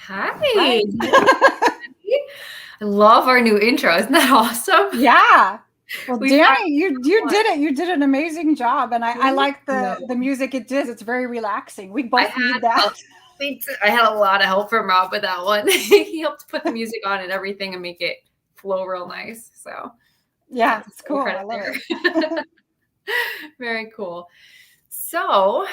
Hi. Hi. I love our new intro. Isn't that awesome? Yeah. Well, We Dani, finally you did it. You did an amazing job, and I Thank like the you. music it does. It's very relaxing. We I both had need a that. I had a lot of help from Rob with that one. He helped put the music on and everything and make it flow real nice. So Yeah, that's it's full cool. I credit love there. it. Very cool. So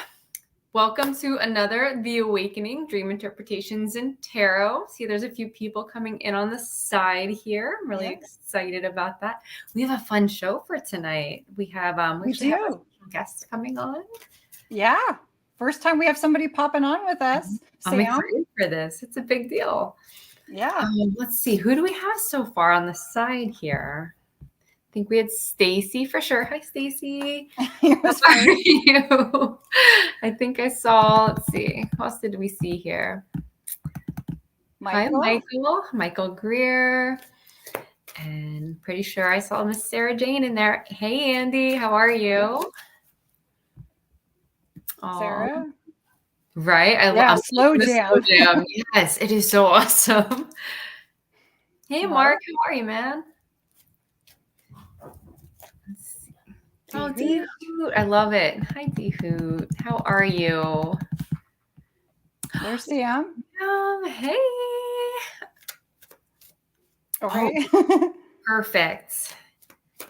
welcome to another The Awakening Dream Interpretations and Tarot. See, there's a few people coming in on the side here. I'm really Yeah, excited about that. We have a fun show for tonight. We we actually have a do. special guest coming on. Yeah. First time we have somebody popping on with us. I'm Sam. excited for this. It's a big deal. Yeah. Let's see. Who do we have so far on the side here? I think we had Stacy for sure. Hi, Stacy. It How was are first. you? I think I saw, let's see, who else did we see here? Hi, Michael. Michael. Michael Greer. And pretty sure I saw Miss Sarah Jane in there. Hey, Andy. How are you? Aw, Sarah. right. I'm Yeah, loving slow the slow jam. jam. Yes, it is so awesome. Hey, Mark. Mark. How are you, man? Let's see. Oh, D Deedee. Hoot. I love it. Hi, D Hoot. How are you? There's Sam. Hey. Oh, Okay. perfect.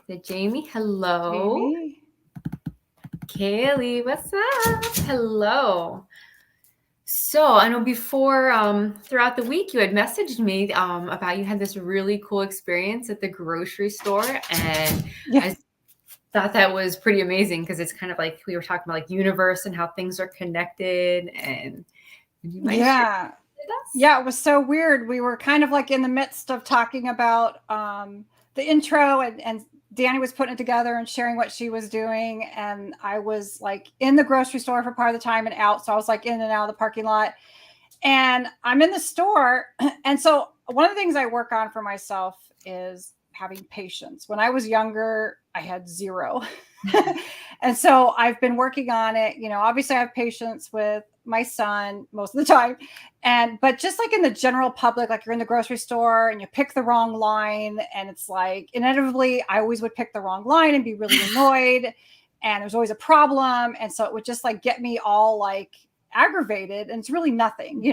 The Jamie, hello. Jamie. Kaylee, what's up? Hello. So I know before, throughout the week, you had messaged me about you had this really cool experience at the grocery store, and Yeah. I thought that was pretty amazing because it's kind of like we were talking about like universe and how things are connected. And would you mind sharing Yeah. with us? Yeah, it was so weird. We were kind of like in the midst of talking about the intro, and Dani was putting it together and sharing what she was doing. And I was like in the grocery store for part of the time and out. So I was like in and out of the parking lot. And I'm in the store. And so one of the things I work on for myself is having patience. When I was younger, I had zero. And so I've been working on it. Obviously I have patience with my son most of the time. But just like in the general public, like you're in the grocery store and you pick the wrong line, and it's like inevitably I always would pick the wrong line and be really annoyed. And there's always a problem. And so it would just like get me all like aggravated, and it's really nothing.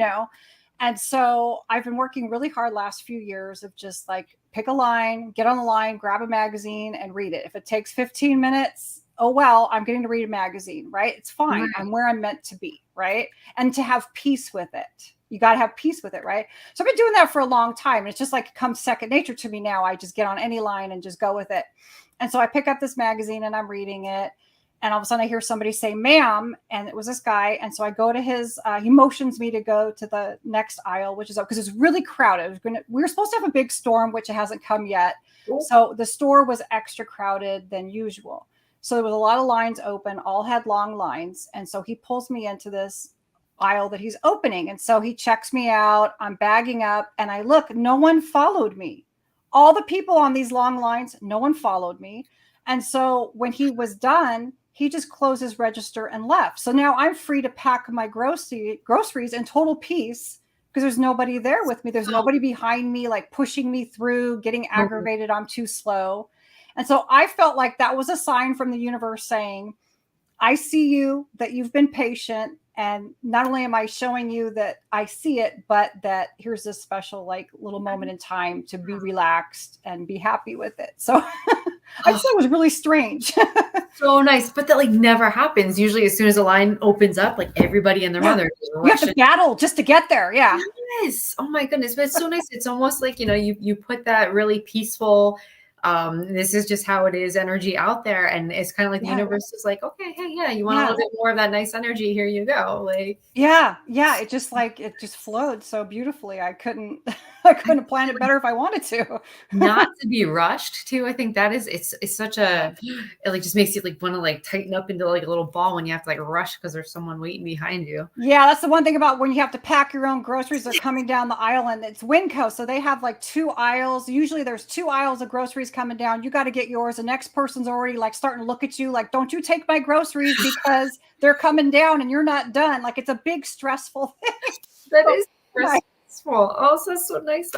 And so I've been working really hard last few years of just like pick a line, get on the line, grab a magazine and read it. If it takes 15 minutes, oh well, I'm getting to read a magazine, right? It's fine. Right. I'm where I'm meant to be, right? And to have peace with it. You got to have peace with it, right? So I've been doing that for a long time, and it's just like comes second nature to me now. I just get on any line and just go with it. And so I pick up this magazine and I'm reading it, and all of a sudden I hear somebody say ma'am, and it was this guy. And so I go to his he motions me to go to the next aisle, which is up because it's really crowded. We were supposed to have a big storm, which it hasn't come yet. So the store was extra crowded than usual. So there was a lot of lines open, all had long lines. And so he pulls me into this aisle that he's opening, and so he checks me out. I'm bagging up and I look, no one followed me. All the people on these long lines, no one followed me. And so when he was done, he just closed his register and left. So now I'm free to pack my groceries in total peace because there's nobody there with me. There's So nobody behind me, like pushing me through, getting aggravated. I'm too slow. And so I felt like that was a sign from the universe saying, I see you, that you've been patient. And not only am I showing you that I see it, but that here's this special, like, little moment in time to be relaxed and be happy with it. So I just thought it was really strange. so nice, but that like never happens. Usually, as soon as a line opens up, like everybody and their Yeah. mother You have to battle just to get there. Yeah. Yes. Oh my goodness. But it's so nice. It's almost like, you put that really peaceful, this is just how it is energy out there. And it's kind of like the Yeah. universe is like, okay, hey, yeah, you want a Yeah. little bit more of that nice energy? Here you go. Like, Yeah. Yeah. It just flowed so beautifully. I couldn't have planned it better if I wanted to. not to be rushed too. I think that is, it's such a, it like just makes you like want to like tighten up into like a little ball when you have to like rush because there's someone waiting behind you. Yeah, that's the one thing about when you have to pack your own groceries. They're coming down the aisle, and it's Winco, so they have like two aisles. Usually, there's two aisles of groceries coming down. You got to get yours. The next person's already like starting to look at you, like, "Don't you take my groceries because they're coming down and you're not done." Like it's a big stressful thing. That So, is nice. Well, also that's so nice.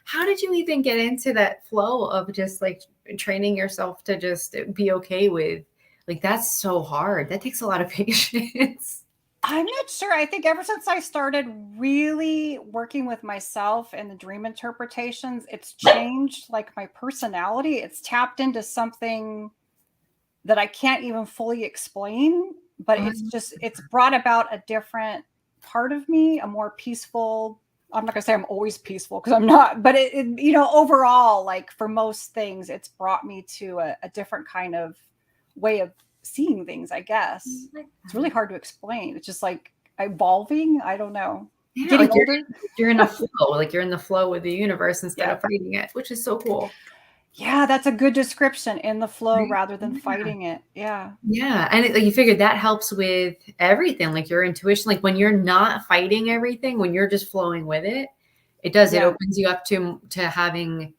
How did you even get into that flow of just like training yourself to just be okay with, like, that's so hard. That takes a lot of patience. I'm not sure. I think ever since I started really working with myself and the dream interpretations, it's changed like my personality. It's tapped into something that I can't even fully explain, but it's brought about a different part of me, a more peaceful. I'm not gonna say I'm always peaceful because I'm not, but overall, like for most things, it's brought me to a different kind of way of seeing things, I guess. It's really hard to explain. It's just like evolving. I don't know. Yeah, Getting like older. you're in a flow, like you're in the flow with the universe instead Yeah. of fighting it, which is so cool. Yeah, that's a good description. In the flow Right? rather than Yeah. fighting it. Yeah. Yeah, and like you figured that helps with everything, like your intuition, like when you're not fighting everything, when you're just flowing with it, it does. It Yeah. opens you up to having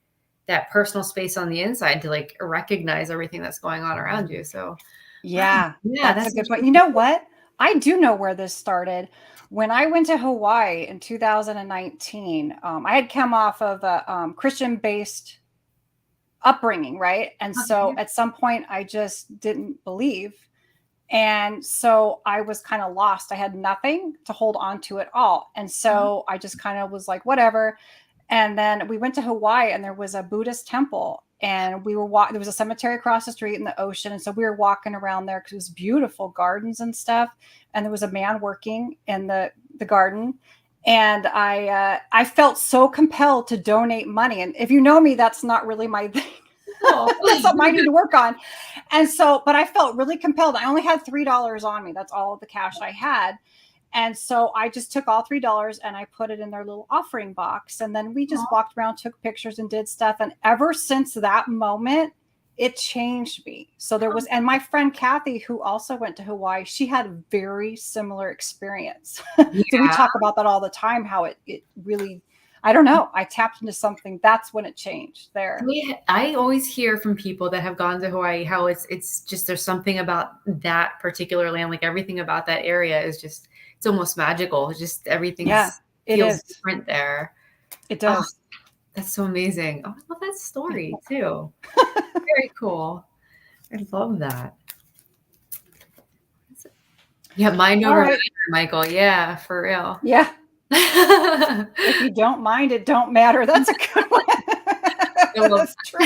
that personal space on the inside to like recognize everything that's going on around you. So, Yeah, yeah, that's a that's good point. actually You know what? I do know where this started. When I went to Hawaii in 2019, I had come off of a Christian-based upbringing, right? And so okay. at some point, I just didn't believe. And so I was kind of lost. I had nothing to hold on to at all. And so I just kind of was like, whatever. And then we went to Hawaii and there was a Buddhist temple and we were there was a cemetery across the street in the ocean. And so we were walking around there because it was beautiful gardens and stuff. And there was a man working in the garden. And I felt so compelled to donate money. And if you know me, that's not really my thing. Oh. That's something I need to work on. And so, but I felt really compelled. I only had $3 on me. That's all the cash I had. And so I just took all $3 and I put it in their little offering box. And then we just walked around, took pictures and did stuff. And ever since that moment, it changed me. So there was, and my friend Kathy, who also went to Hawaii, she had a very similar experience. So we Yeah. talk about that all the time, how it really, I don't know, I tapped into something. That's when it changed there. I always hear from people that have gone to Hawaii how it's just there's something about that particular land, like everything about that area is just it's almost magical. It's just everything Yeah, it feels is. different there. It Oh, does. that's so amazing. Oh, I love that story too. Very cool. I love that. Yeah, mind All over right. matter, Michael. Yeah, for real. Yeah. If you don't mind, it don't matter. That's a good one. That's true.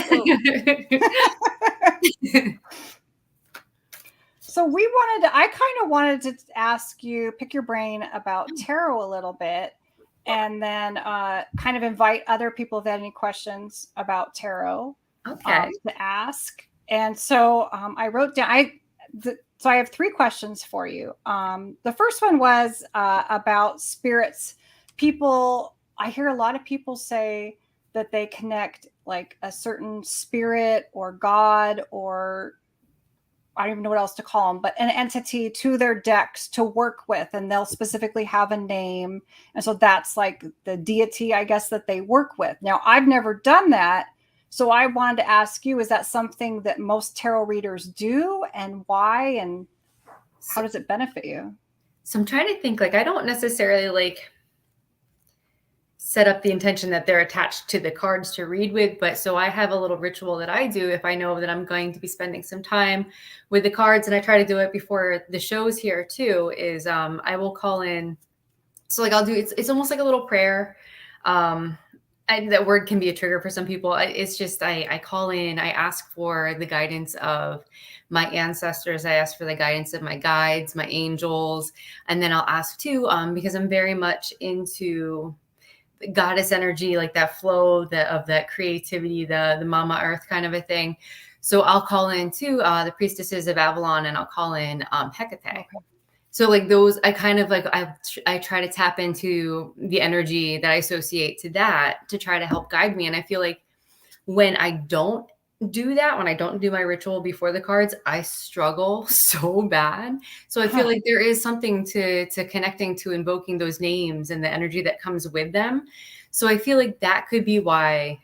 So I kind of wanted to ask you, pick your brain about tarot a little bit, and then kind of invite other people if they had any questions about tarot Okay. to ask. And so I wrote down, so I have 3 questions for you. The first one was about spirits. I hear a lot of people say that they connect like a certain spirit or God or I don't even know what else to call them, but an entity to their decks to work with, and they'll specifically have a name. And so that's like the deity, I guess, that they work with. Now, I've never done that. So I wanted to ask you, is that something that most tarot readers do, and why, and how does it benefit you? So I'm trying to think, like, I don't necessarily like set up the intention that they're attached to the cards to read with, but so I have a little ritual that I do if I know that I'm going to be spending some time with the cards, and I try to do it before the shows here too, is I will call in. So like I'll do it's almost like a little prayer. And that word can be a trigger for some people. It's just I call in, I ask for the guidance of my ancestors, I ask for the guidance of my guides, my angels, and then I'll ask too, because I'm very much into goddess energy, like that flow of that creativity, the mama earth kind of a thing. So I'll call in too the priestesses of Avalon, and I'll call in Hecate. Okay. So like those, I kind of like I try to tap into the energy that I associate to that to try to help guide me. And I feel like when I don't do that, when I don't do my ritual before the cards, I struggle so bad. So I feel like there is something to connecting to invoking those names and the energy that comes with them. So I feel like that could be why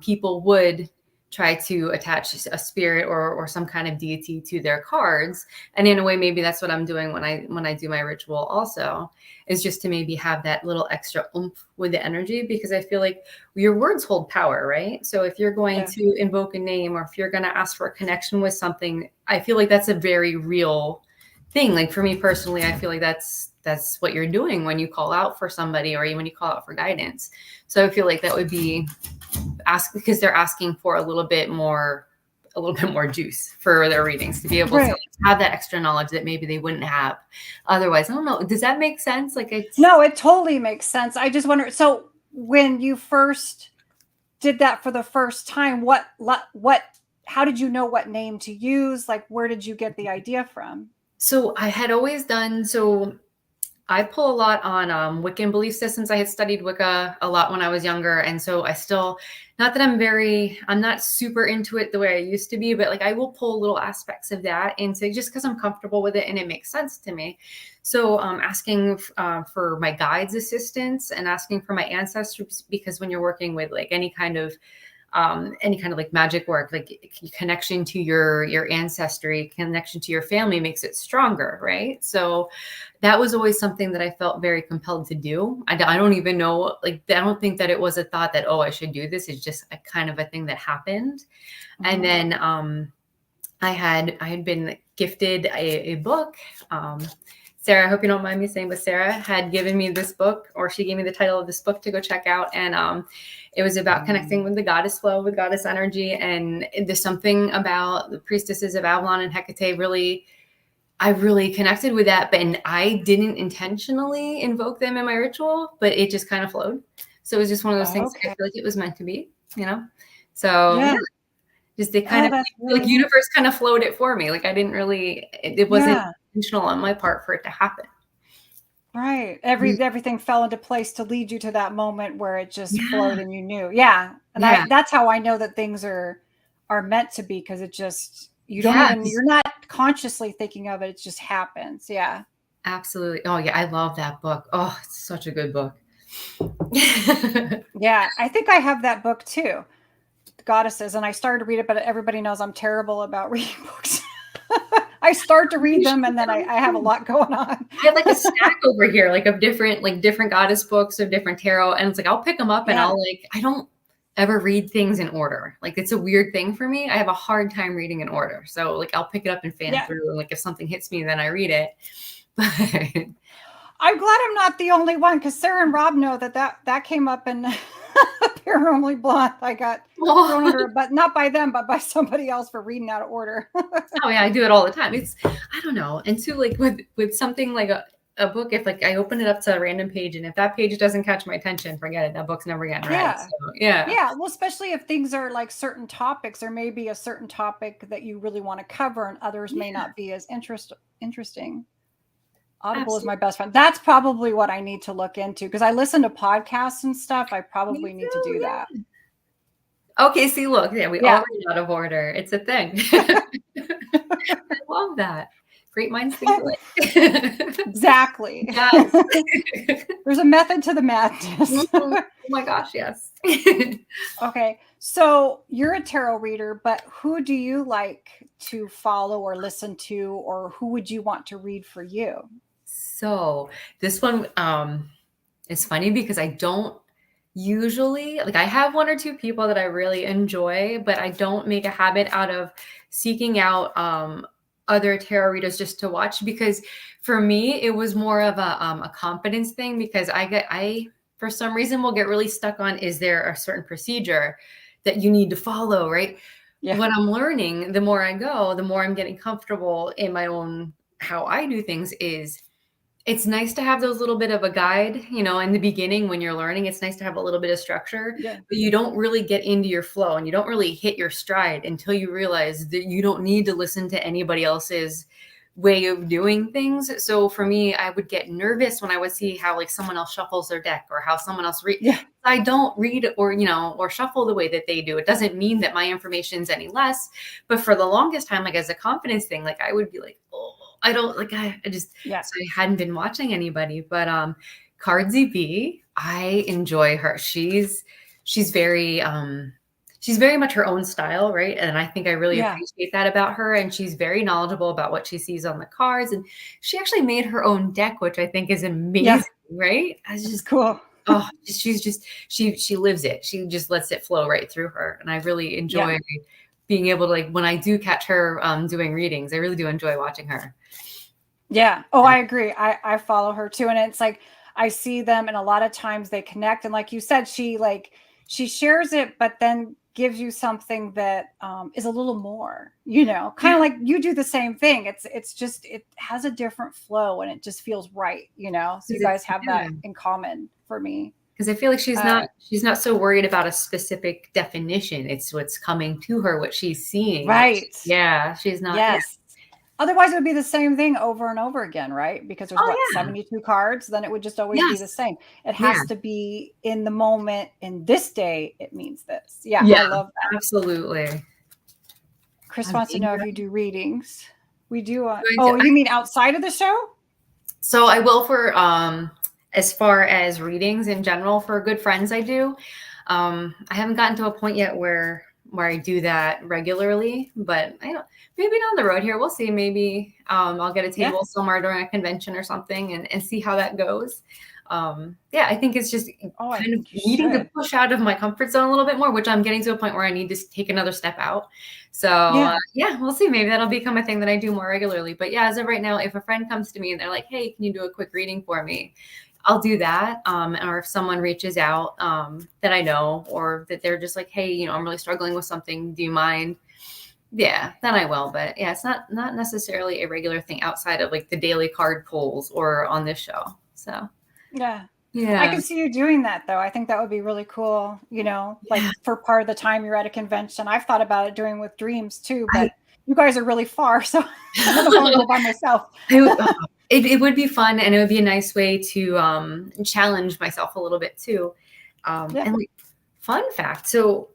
people would try to attach a spirit or some kind of deity to their cards. And in a way, maybe that's what I'm doing when I do my ritual also, is just to maybe have that little extra oomph with the energy, because I feel like your words hold power, right? So if you're going to invoke a name, or if you're going to ask for a connection with something, I feel like that's a very real thing. Like for me personally, I feel like that's what you're doing when you call out for somebody, or even when you call out for guidance. So I feel like that would be because they're asking for a little bit more juice for their readings, to be able to have that extra knowledge that maybe they wouldn't have otherwise. I don't know. Does that make sense? Like, no, it totally makes sense. I just wonder. So when you first did that for the first time, how did you know what name to use? Like, where did you get the idea from? So I had always done, I pull a lot on Wiccan belief systems. I had studied Wicca a lot when I was younger. And so I still, not that I'm not super into it the way I used to be, but like I will pull little aspects of that into, just because I'm comfortable with it and it makes sense to me. So asking for my guides' assistance and asking for my ancestors, because when you're working with like any kind of like magic work, like connection to your ancestry, connection to your family makes it stronger, right? So that was always something that I felt very compelled to do. I don't even know, like, I don't think that it was a thought that, oh, I should do this. It's just a kind of a thing that happened. Mm-hmm. And then I had been gifted a book. Sarah, I hope you don't mind me saying, but Sarah had given me this book, or she gave me the title of this book to go check out. And it was about connecting with the goddess flow, with goddess energy. And there's something about the priestesses of Avalon and Hecate I really connected with that, and I didn't intentionally invoke them in my ritual, but it just kind of flowed. So it was just one of those things. I feel like it was meant to be, So just they kind of really like universe kind of flowed it for me. Like I didn't really, it wasn't intentional on my part for it to happen. Right. Everything fell into place to lead you to that moment where it just flowed and you knew. Yeah. And that's how I know that things are meant to be, because it just, you're not consciously thinking of it. It just happens. Yeah. Absolutely. Oh yeah. I love that book. Oh, it's such a good book. Yeah. I think I have that book too, The Goddesses, and I started to read it, but everybody knows I'm terrible about reading books. I start to read them and then I have a lot going on. I have like a stack over here, like of different goddess books of different tarot. And it's like, I'll pick them up and I don't ever read things in order. Like it's a weird thing for me. I have a hard time reading in order. So like, I'll pick it up and fan through. And like, if something hits me, then I read it. But I'm glad I'm not the only one, because Sarah and Rob know that came up in Paranormally Blonde. I got thrown under, but not by them, but by somebody else for reading out of order. Oh yeah, I do it all the time. It's, I don't know. And too, like with something like a book, if like I open it up to a random page and if that page doesn't catch my attention, forget it. That book's never getting read. So, yeah. Well, especially if things are like certain topics, there may be a certain topic that you really want to cover and others may not be as interesting. Audible is my best friend. That's probably what I need to look into, because I listen to podcasts and stuff. I probably need to do that. Okay, see, look, we all read out of order. It's a thing. I love that. Great minds think alike. Exactly. Yes. There's a method to the madness. Oh my gosh, yes. Okay, so you're a tarot reader, but who do you like to follow or listen to, or who would you want to read for you? So this one is funny because I don't usually, like, I have one or two people that I really enjoy, but I don't make a habit out of seeking out other tarot readers just to watch, because for me it was more of a confidence thing, because I for some reason will get really stuck on, is there a certain procedure that you need to follow, right? What I'm learning, the more I go, the more I'm getting comfortable in my own how I do things. Is it's nice to have those little bit of a guide, in the beginning when you're learning. It's nice to have a little bit of structure, but you don't really get into your flow and you don't really hit your stride until you realize that you don't need to listen to anybody else's way of doing things. So for me, I would get nervous when I would see how like someone else shuffles their deck or how someone else reads. I don't read or shuffle the way that they do. It doesn't mean that my information's any less, but for the longest time, like as a confidence thing, like I would be like, oh, I don't like, I just, so I hadn't been watching anybody, but Cardsy B, I enjoy her. She's very, she's very much her own style, right? And I think I really Yeah. appreciate that about her. And she's very knowledgeable about what she sees on the cards. And she actually made her own deck, which I think is Yeah. amazing, right? I was It's just, cool. oh, she's just she lives it. She just lets it flow right through her. And I really Yeah. enjoy being able to, like, when I do catch her doing readings, I really do enjoy watching her. Yeah. Oh, I agree. I follow her too. And it's like I see them and a lot of times they connect. And like you said, she shares it, but then gives you something that is a little more, kind of like you do the same thing. It's just it has a different flow and it just feels right, So you guys have that in common for me. Because I feel like Uh she's not so worried about a specific definition. It's what's coming to her, what she's seeing. right. Yeah, she's not. Yeah. Yes. Otherwise, it would be the same thing over and over again, right? Because there's what, Oh 72 cards, then it would just always yeah. be Yes. the same. It Yeah. has to be in the moment, in this day, it means this. Yeah, Yeah. I love that. Absolutely. Chris I'm wants to being know if very you do readings. We do. going Oh, to- you mean outside of the show? So I will for as far as readings in general for good friends I do. I haven't gotten to a point yet where I do that regularly, but I don't, maybe down the road here we'll see. Maybe I'll get a Yeah. table somewhere during a convention or something and see how that goes. Yeah, I think it's just Oh, I kind of think you needing to should. push out of my comfort zone a little bit more, which I'm getting to a point where I need to take another step out. So Yeah. yeah, we'll see. Maybe that'll become a thing that I do more regularly. But yeah, as of right now, if a friend comes to me and they're like, "Hey, can you do a quick reading for me?" I'll do that. Or if someone reaches out that I know, or that they're just like, "Hey, I'm really struggling with something. Do you mind?" Yeah, then I will. But yeah, it's not necessarily a regular thing outside of like the daily card pulls or on this show. So Yeah. I yeah, can see you doing that though. I think that would be really cool, like yeah. for part of the time you're at a convention. I've thought about it doing with dreams too, I but you guys are really far, so I don't know if I want to go by myself. it would be fun, and it would be a nice way to challenge myself a little bit too. Yeah. And like, fun fact, so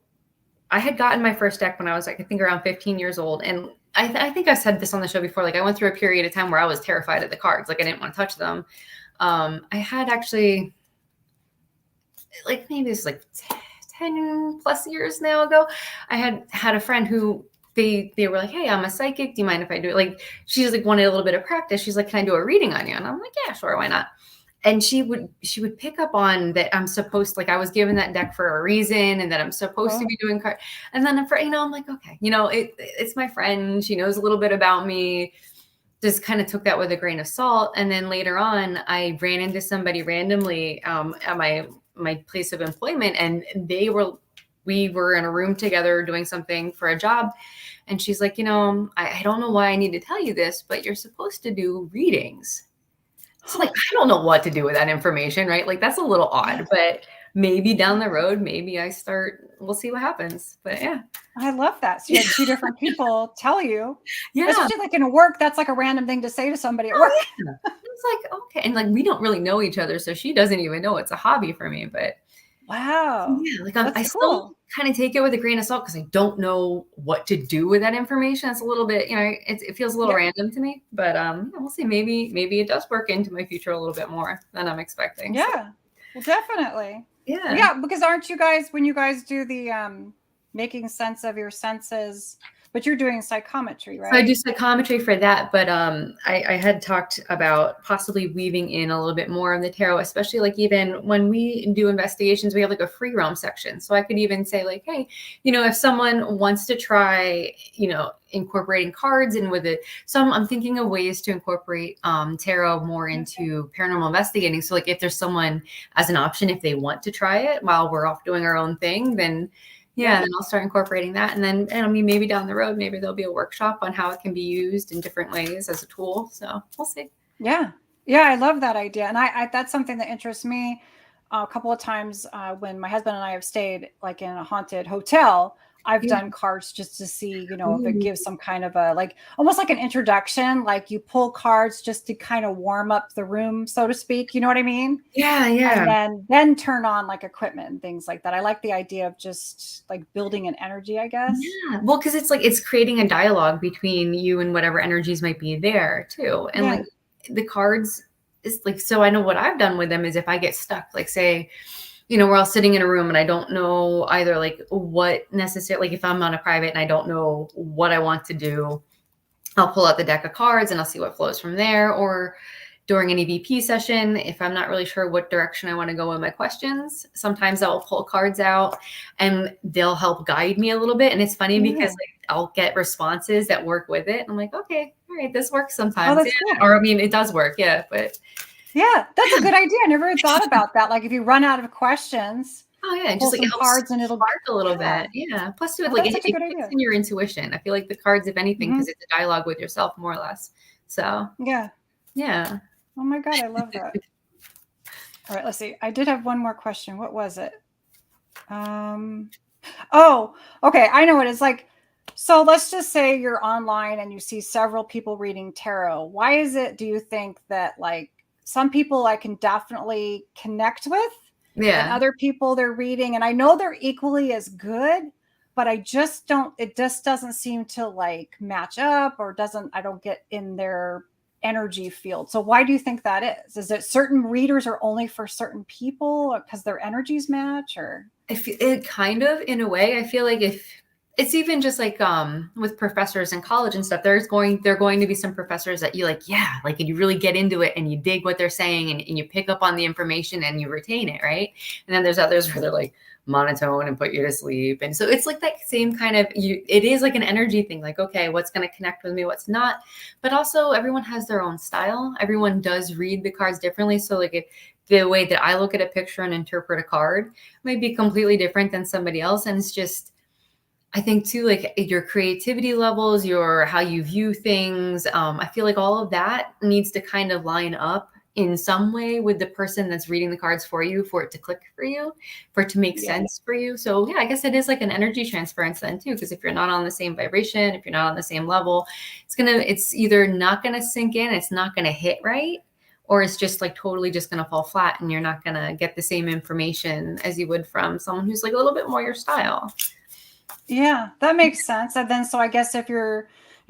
I had gotten my first deck when I was like, I think around 15 years old. And I think I said this on the show before. Like I went through a period of time where I was terrified of the cards. Like I didn't want to touch them. I had actually, like maybe it's like 10 plus years now ago, I had a friend who they were like, "Hey, I'm a psychic. Do you mind if I do it?" Like she's like wanted a little bit of practice. She's like, "Can I do a reading on you?" And I'm like, "Yeah, sure, why not?" And she would pick up on that I'm supposed, like I was given that deck for a reason and that I'm supposed to Oh, be doing card. And then for I'm like, okay, it's my friend. She knows a little bit about me. Just kind of took that with a grain of salt. And then later on, I ran into somebody randomly at my place of employment, and we were in a room together doing something for a job. And she's like, I don't know why I need to tell you this, but you're supposed to do readings. So like, I don't know what to do with that information, right? Like that's a little odd, but maybe down the road, maybe we'll see what happens. But yeah. I love that. So you had two different people tell you, Yeah. especially like in work. That's like a random thing to say to somebody at work. Yeah. It's like, okay. And like, we don't really know each other. So she doesn't even know it's a hobby for me, but Wow, yeah, like that's I still cool. kind of take it with a grain of salt because I don't know what to do with that information. It's a little bit, it feels a little Yeah, random to me, but yeah, we'll see. Maybe it does work into my future a little bit more than I'm expecting. So yeah, well, definitely. Well, yeah. yeah, because aren't you guys when you guys do the making sense of your senses? But you're doing psychometry, So I do right? psychometry for that, but I had talked about possibly weaving in a little bit more of the tarot, especially like even when we do investigations, we have like a free roam section. So I could even say like, hey, if someone wants to try, incorporating cards in with it. So I'm thinking of ways to incorporate tarot more into paranormal investigating. So like if there's someone as an option, if they want to try it while we're off doing our own thing, then yeah, then I'll start incorporating that. And I mean, maybe down the road, maybe there'll be a workshop on how it can be used in different ways as a tool. So we'll see. Yeah, yeah, I love that idea, and I that's something that interests me. A couple of times when my husband and I have stayed like in a haunted hotel, I've Yeah. done cards just to see, if it Ooh. gives some kind of a like almost like an introduction, like you pull cards just to kind of warm up the room, so to speak. You know what I mean? Yeah, And yeah. then turn on like equipment and things like that. I like the idea of just like building an energy, I guess. Yeah. Well, because it's like it's creating a dialogue between you and whatever energies might be there too. And Yeah. like the cards is like, so I know what I've done with them is if I get stuck, like say we're all sitting in a room and I don't know either like what necessarily, like if I'm on a private and I don't know what I want to do, I'll pull out the deck of cards and I'll see what flows from there. Or during an EVP session, if I'm not really sure what direction I want to go with my questions, sometimes I'll pull cards out and they'll help guide me a little bit. And it's funny because like I'll get responses that work with it. I'm like, okay, all right, this works sometimes. Oh, that's cool. Or I mean, it does work, yeah. But yeah, that's a good idea. I never thought about that. Like if you run out of questions, oh yeah, pull just like some it helps cards and it'll spark a little bit. Yeah. Plus, to it, Oh, like that's it such a good kicks idea. in your intuition. I feel like the cards, if anything, because it's a dialogue with yourself, more or less. So Yeah. yeah. Oh my God, I love that. All right, let's see. I did have one more question. What was it? Oh, okay. I know it is. Like, so let's just say you're online and you see several people reading tarot. Why is it, do you think, that like some people I can definitely connect with and Yeah. other people they're reading, and I know they're equally as good, but I just don't, it just doesn't seem to like match up, or doesn't, I don't get in their energy field. So why do you think that is? Is it certain readers are only for certain people because their energies match, or? It kind of, in a way, I feel like if it's even just like with professors in college and stuff, they're going to be some professors that you like, yeah, like, and you really get into it and you dig what they're saying and you pick up on the information and you retain it, right? And then there's others where they're like monotone and put you to sleep. And so it's like that same kind of, it is like an energy thing, like, okay, what's going to connect with me, what's not. But also everyone has their own style. Everyone does read the cards differently. So like if the way that I look at a picture and interpret a card might be completely different than somebody else. And it's just, I think too, like your creativity levels, your how you view things. I feel like all of that needs to kind of line up in some way with the person that's reading the cards for you, for it to click for you, for it to make sense for you. So yeah, I guess it is like an energy transference then too, because if you're not on the same vibration, if you're not on the same level, it's either not gonna sink in, it's not gonna hit right, or it's just like totally just going to fall flat and you're not going to get the same information as you would from someone who's like a little bit more your style. Yeah, that makes sense. And then, so I guess if you're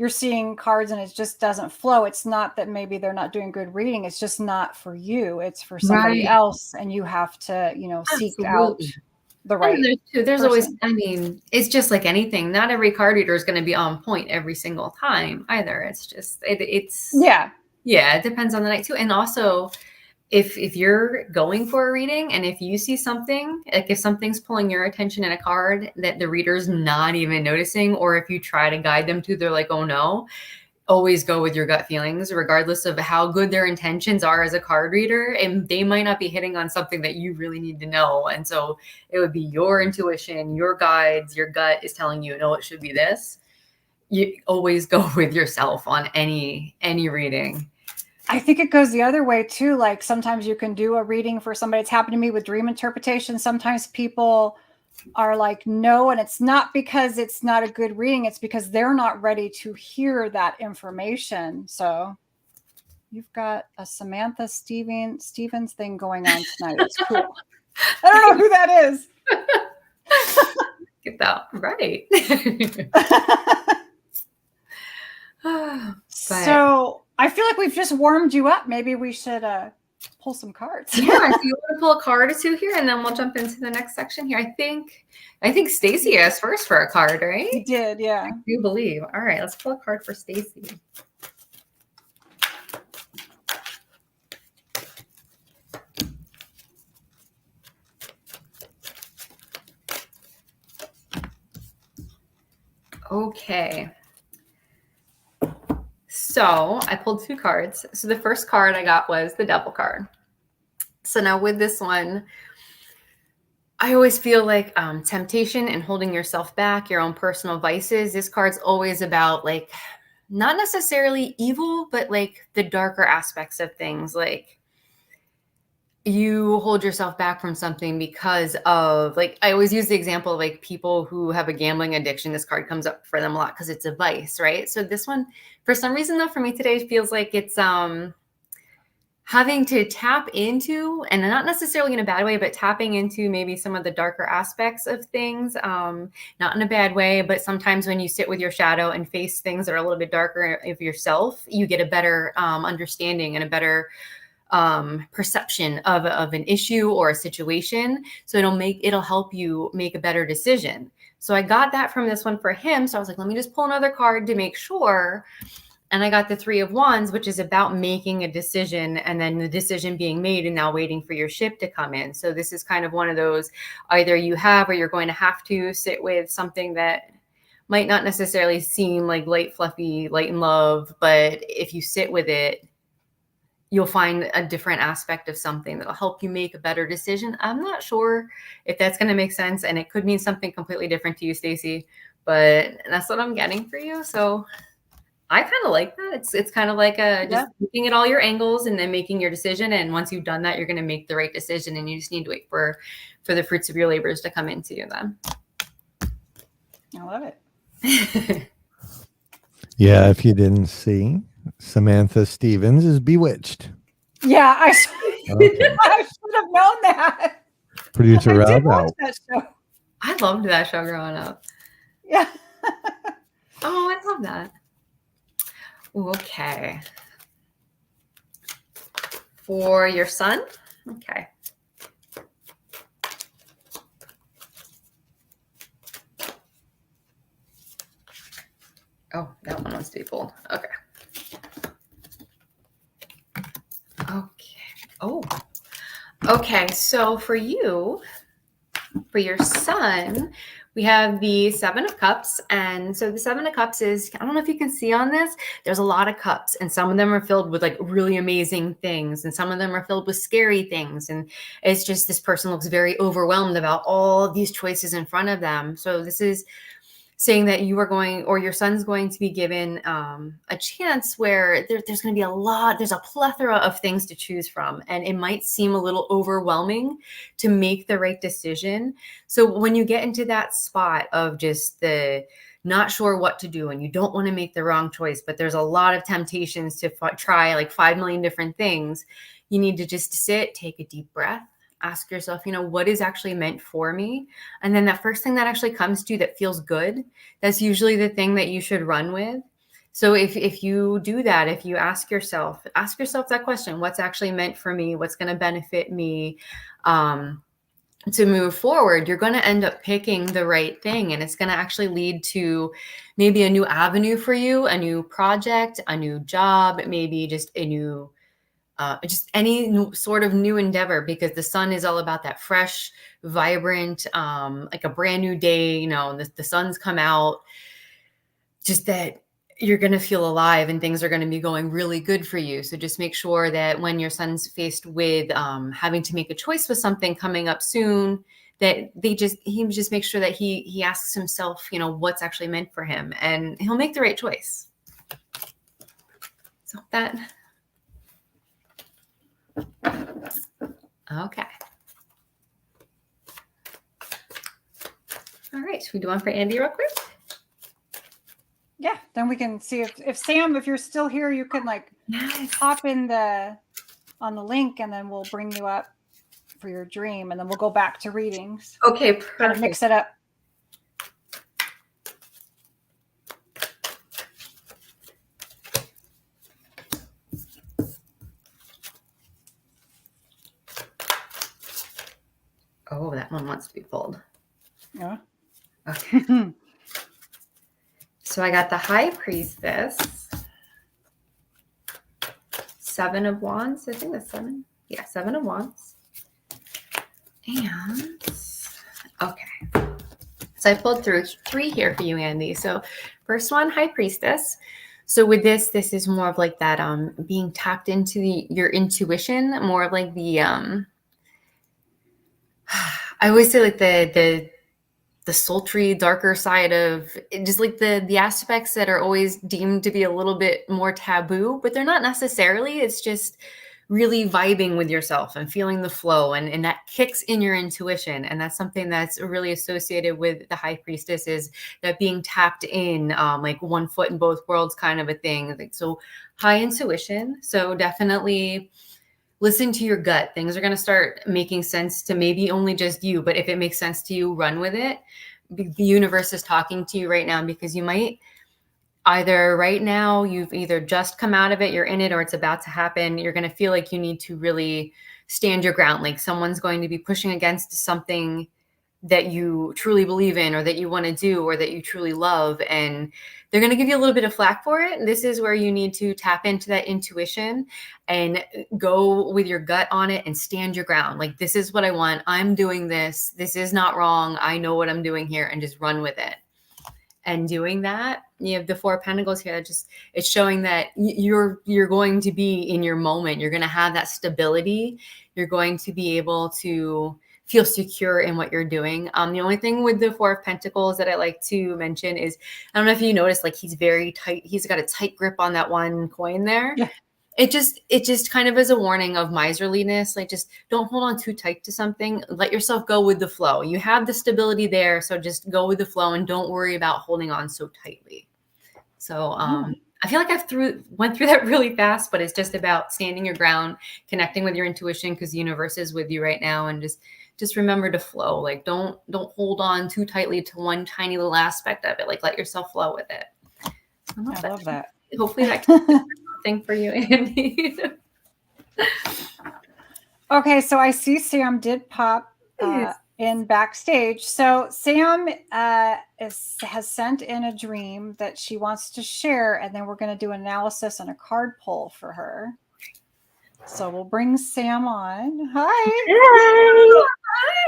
seeing cards and it just doesn't flow, it's not that maybe they're not doing good reading. It's just not for you. It's for somebody else. And you have to, seek out the right There's person. always, I mean, it's just like anything. Not every card reader is going to be on point every single time either. It's just, yeah, it depends on the night too. And also, if you're going for a reading and if you see something, like if something's pulling your attention in a card that the reader's not even noticing, or if you try to guide them to, they're like, oh no, always go with your gut feelings, regardless of how good their intentions are as a card reader. And they might not be hitting on something that you really need to know. And so it would be your intuition, your guides, your gut is telling you, no, it should be this. You always go with yourself on any reading. I think it goes the other way too. Like sometimes you can do a reading for somebody. It's happened to me with dream interpretation. Sometimes people are like, no, and it's not because it's not a good reading. It's because they're not ready to hear that information. So you've got a Samantha Stevens thing going on tonight. It's cool. I don't know who that is. Get that right. So I feel like we've just warmed you up. Maybe we should pull some cards. Yeah, if you want to pull a card or two here, and then we'll jump into the next section here. I think Stacy asked first for a card, right? You did, yeah. I do believe. All right, let's pull a card for Stacy. Okay. So I pulled two cards. So the first card I got was the Devil card. So now with this one, I always feel like temptation and holding yourself back, your own personal vices. This card's always about like, not necessarily evil, but like the darker aspects of things. Like you hold yourself back from something because of, like, I always use the example of like people who have a gambling addiction. This card comes up for them a lot because it's a vice, right? So this one, for some reason though, for me today, feels like it's having to tap into, and not necessarily in a bad way, but tapping into maybe some of the darker aspects of things, not in a bad way, but sometimes when you sit with your shadow and face things that are a little bit darker of yourself, you get a better understanding and a better perception of an issue or a situation. So it'll help you make a better decision. So I got that from this one for him. So I was like, let me just pull another card to make sure. And I got the 3 of Wands, which is about making a decision and then the decision being made and now waiting for your ship to come in. So this is kind of one of those, either you have or you're going to have to sit with something that might not necessarily seem like light, fluffy, light and love, but if you sit with it, you'll find a different aspect of something that'll help you make a better decision. I'm not sure if that's going to make sense, and it could mean something completely different to you, Stacey, but that's what I'm getting for you. So I kind of like that. It's kind of like just looking at all your angles and then making your decision. And once you've done that, you're going to make the right decision, and you just need to wait for the fruits of your labors to come into you then. I love it. Yeah, if you didn't see, Samantha Stevens is bewitched. Yeah, I should Okay. have known that. Producer I did Rob watch out. that show. I loved that show growing up. Yeah. Oh, I love that. Ooh, okay. For your son? Okay. Oh, that one wants to be pulled. Okay. Okay. Oh. Okay, so for you, for your son, we have the 7 of Cups. And so the 7 of Cups is, I don't know if you can see on this, there's a lot of cups, and some of them are filled with like really amazing things, and some of them are filled with scary things. And it's just, this person looks very overwhelmed about all of these choices in front of them. So this is saying that you are going, or your son's going to be given a chance where there's going to be there's a plethora of things to choose from. And it might seem a little overwhelming to make the right decision. So when you get into that spot of just the not sure what to do, and you don't want to make the wrong choice, but there's a lot of temptations to try like 5 million different things, you need to just sit, take a deep breath, ask yourself, what is actually meant for me? And then that first thing that actually comes to you that feels good, that's usually the thing that you should run with. So if you do that, if you ask yourself that question, what's actually meant for me? What's going to benefit me to move forward? You're going to end up picking the right thing, and it's going to actually lead to maybe a new avenue for you, a new project, a new job, maybe just a new just any sort of new endeavor, because the sun is all about that fresh, vibrant, like a brand new day, the sun's come out, just that you're going to feel alive and things are going to be going really good for you. So just make sure that when your son's faced with having to make a choice with something coming up soon, that he just makes sure that he asks himself, what's actually meant for him, and he'll make the right choice. So that. Okay. All right. Should we do one for Andy real quick? Yeah. Then we can see if Sam, if you're still here, you can hop in on the link, and then we'll bring you up for your dream, and then we'll go back to readings. Okay. Perfect. Kind of mix it up. Oh, that one wants to be pulled. Yeah. Okay. So I got the High Priestess, 7 of Wands. I think that's 7. Yeah, 7 of Wands. And okay. So I pulled through 3 here for you, Andy. So first one, High Priestess. So with this is more of like that being tapped into your intuition, more of like the I always say like the sultry, darker side of it, just like the aspects that are always deemed to be a little bit more taboo, but they're not necessarily. It's just really vibing with yourself and feeling the flow, and that kicks in your intuition. And that's something that's really associated with the High Priestess, is that being tapped in, like one foot in both worlds kind of a thing. So high intuition. So definitely listen to your gut. Things are going to start making sense to maybe only just you, but if it makes sense to you, run with it. The universe is talking to you right now, because you might either right now, you've either just come out of it, you're in it, or it's about to happen. You're going to feel like you need to really stand your ground. Like someone's going to be pushing against something that you truly believe in, or that you want to do, or that you truly love. And they're going to give you a little bit of flack for it. And this is where you need to tap into that intuition and go with your gut on it and stand your ground. Like, this is what I want. I'm doing this. This is not wrong. I know what I'm doing here, and just run with it. And doing that, you have the Four of Pentacles here. It's showing that you're going to be in your moment. You're going to have that stability. You're going to be able to feel secure in what you're doing. The only thing with the Four of Pentacles that I like to mention is, I don't know if you noticed, like, he's very tight. He's got a tight grip on that one coin there. Yeah. It just kind of is a warning of miserliness. Like, just don't hold on too tight to something. Let yourself go with the flow. You have the stability there, so just go with the flow and don't worry about holding on so tightly. So I feel like went through that really fast, but it's just about standing your ground, connecting with your intuition, because the universe is with you right now, and just remember to flow. Like, don't hold on too tightly to one tiny little aspect of it. Like, let yourself flow with it. I love that. Hopefully that can be something for you, Andy. Okay, so I see Sam did pop in backstage. So Sam has sent in a dream that she wants to share, and then we're going to do analysis and a card pull for her. So we'll bring Sam on. Hi.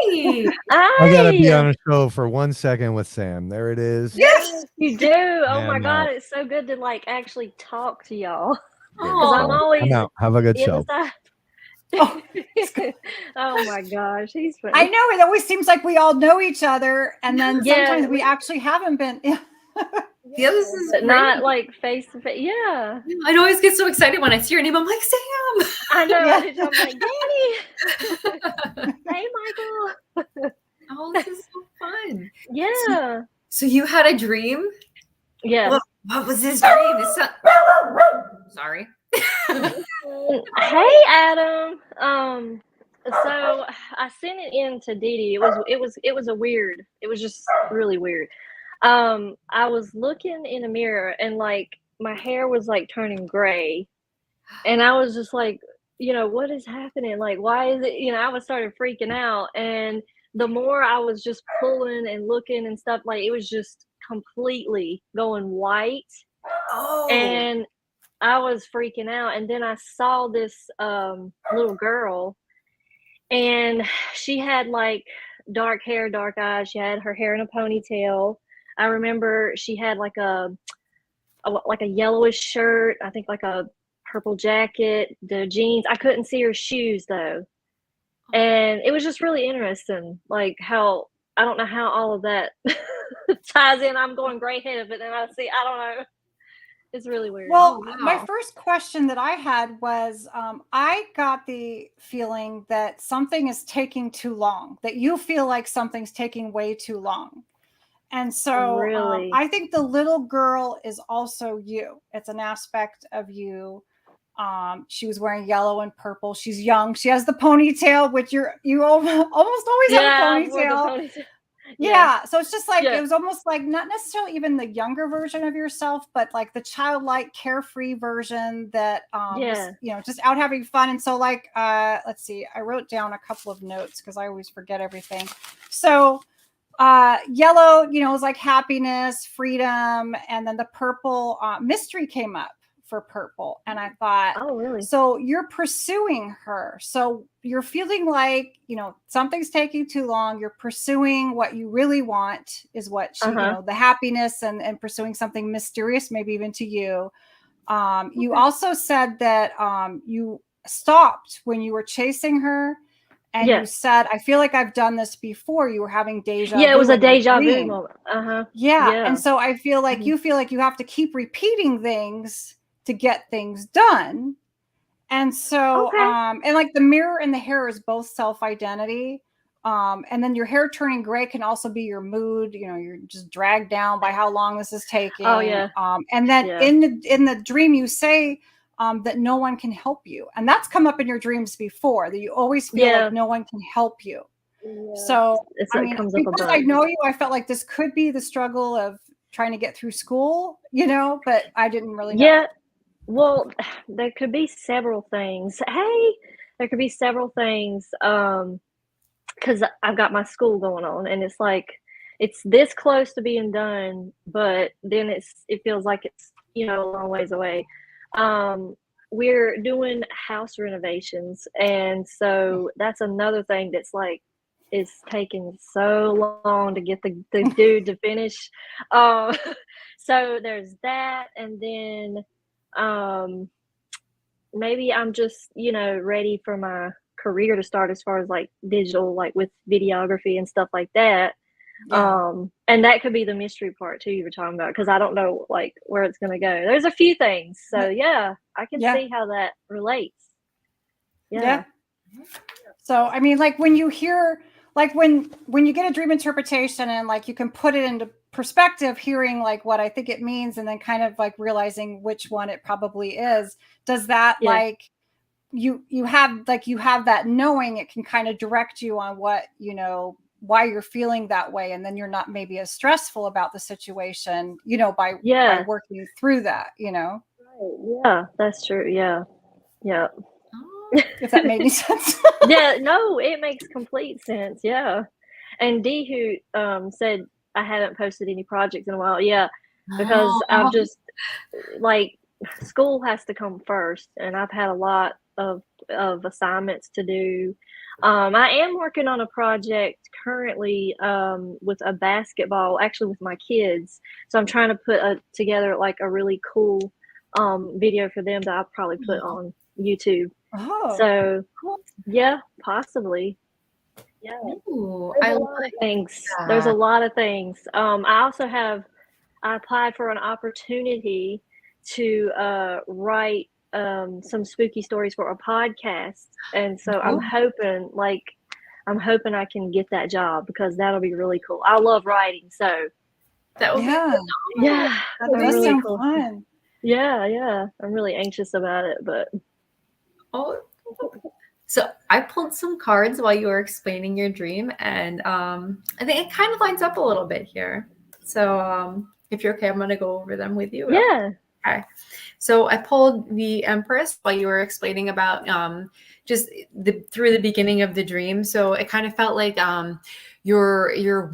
Hey. Hi. I gotta be on a show for 1 second with Sam. There it is. Yes, you do. Oh And, my God, it's so good to like actually talk to y'all. Oh, I'm always I'm out. Have a good show. inside. Oh, Oh my gosh, he's funny. I know, it always seems like we all know each other, and then Yeah, sometimes we actually haven't been. Yeah, this is but not great. like face to face. Yeah, I always get so excited when I see your name. I'm like, Sam. I know. Yeah. I'm like, Dani. Hey, Michael. Oh, this is so fun. Yeah. So you had a dream? Yes. What was this dream? Sorry. Hey, Adam. So I sent it in to Deedee. It was just really weird. I was looking in a mirror, and like my hair was like turning gray, and I was just like, what is happening? Like, why is it? I was started freaking out, and the more I was just pulling and looking and stuff, like it was just completely going white. Oh. And I was freaking out, and then I saw this little girl, and she had like dark hair, dark eyes. She had her hair in a ponytail. I remember she had like a yellowish shirt, I think like a purple jacket, the jeans. I couldn't see her shoes though. And it was just really interesting, like how, I don't know how all of that ties in. I'm going gray headed, but then I don't know. It's really weird. Well, wow. my first question that I had was, I got the feeling that something is taking too long, that you feel like something's taking way too long. And so Really? I think the little girl is also you. It's an aspect of you. She was wearing yellow and purple. She's young. She has the ponytail, which you almost always have a I wore the ponytail. ponytail. Yeah. So it's just like, Yeah. it was almost like not necessarily even the younger version of yourself, but like the childlike, carefree version that, was, just out having fun. And so like, let's see, I wrote down a couple of notes because I always forget everything. So yellow, was like happiness, freedom. And then the purple, mystery came up for purple. And I thought, Oh, really? so you're pursuing her. So you're feeling like, something's taking too long. You're pursuing what you really want is what she, the happiness and pursuing something mysterious, maybe even to you. You also said that you stopped when you were chasing her. And you said, I feel like I've done this before. You were having deja vu. Yeah, it was a in your deja vu dream. moment. Yeah. And so I feel like you feel like you have to keep repeating things to get things done. And so, and like the mirror and the hair is both self-identity. And then your hair turning gray can also be your mood. You're just dragged down by how long this is taking. Oh, yeah. And then in the dream, you say that no one can help you. And that's come up in your dreams before, that you always feel like no one can help you. Yeah. So, comes up because I know you, I felt like this could be the struggle of trying to get through school, but I didn't really know. Yeah. Well, there could be several things. Hey, there could be several things. Because I've got my school going on, and it's like it's this close to being done, but then it feels like it's a long ways away. We're doing house renovations, and so that's another thing that's like it's taking so long to get the dude to finish. Um, so there's that, and then maybe I'm just ready for my career to start as far as like digital, like with videography and stuff like that. Yeah. And that could be the mystery part too you were talking about, because I don't know like where it's going to go. There's a few things, so yeah, I can Yeah. see how that relates. Yeah. So I mean, like when you hear, like when you get a dream interpretation and like you can put it into perspective, hearing like what I think it means, and then kind of like realizing which one it probably is, does that Yeah. like you have that knowing, it can kind of direct you on what why you're feeling that way, and then you're not maybe as stressful about the situation by working through that. Right. Yeah, that's true. Yeah. If that made any sense. Yeah, no, it makes complete sense. Yeah. And Dee, who said I haven't posted any projects in a while. Yeah, because I've just like school has to come first, and I've had a lot of assignments to do. I am working on a project currently with a basketball, actually with my kids. So I'm trying to put together like a really cool video for them that I'll probably put on YouTube. Oh, So cool. yeah, possibly. Yeah. Ooh, There's I a like lot of things. that. There's a lot of things. I applied for an opportunity to write some spooky stories for a podcast, and so I'm hoping I can get that job, because that'll be really cool. I love writing, so That would yeah, be yeah, that I'm does really sound cool. fun. Yeah, I'm really anxious about it, but Oh, so I pulled some cards while you were explaining your dream, and I think it kind of lines up a little bit here. So if you're okay, I'm going to go over them with you. yeah. Okay. So I pulled the Empress while you were explaining about just through the beginning of the dream. So it kind of felt like you're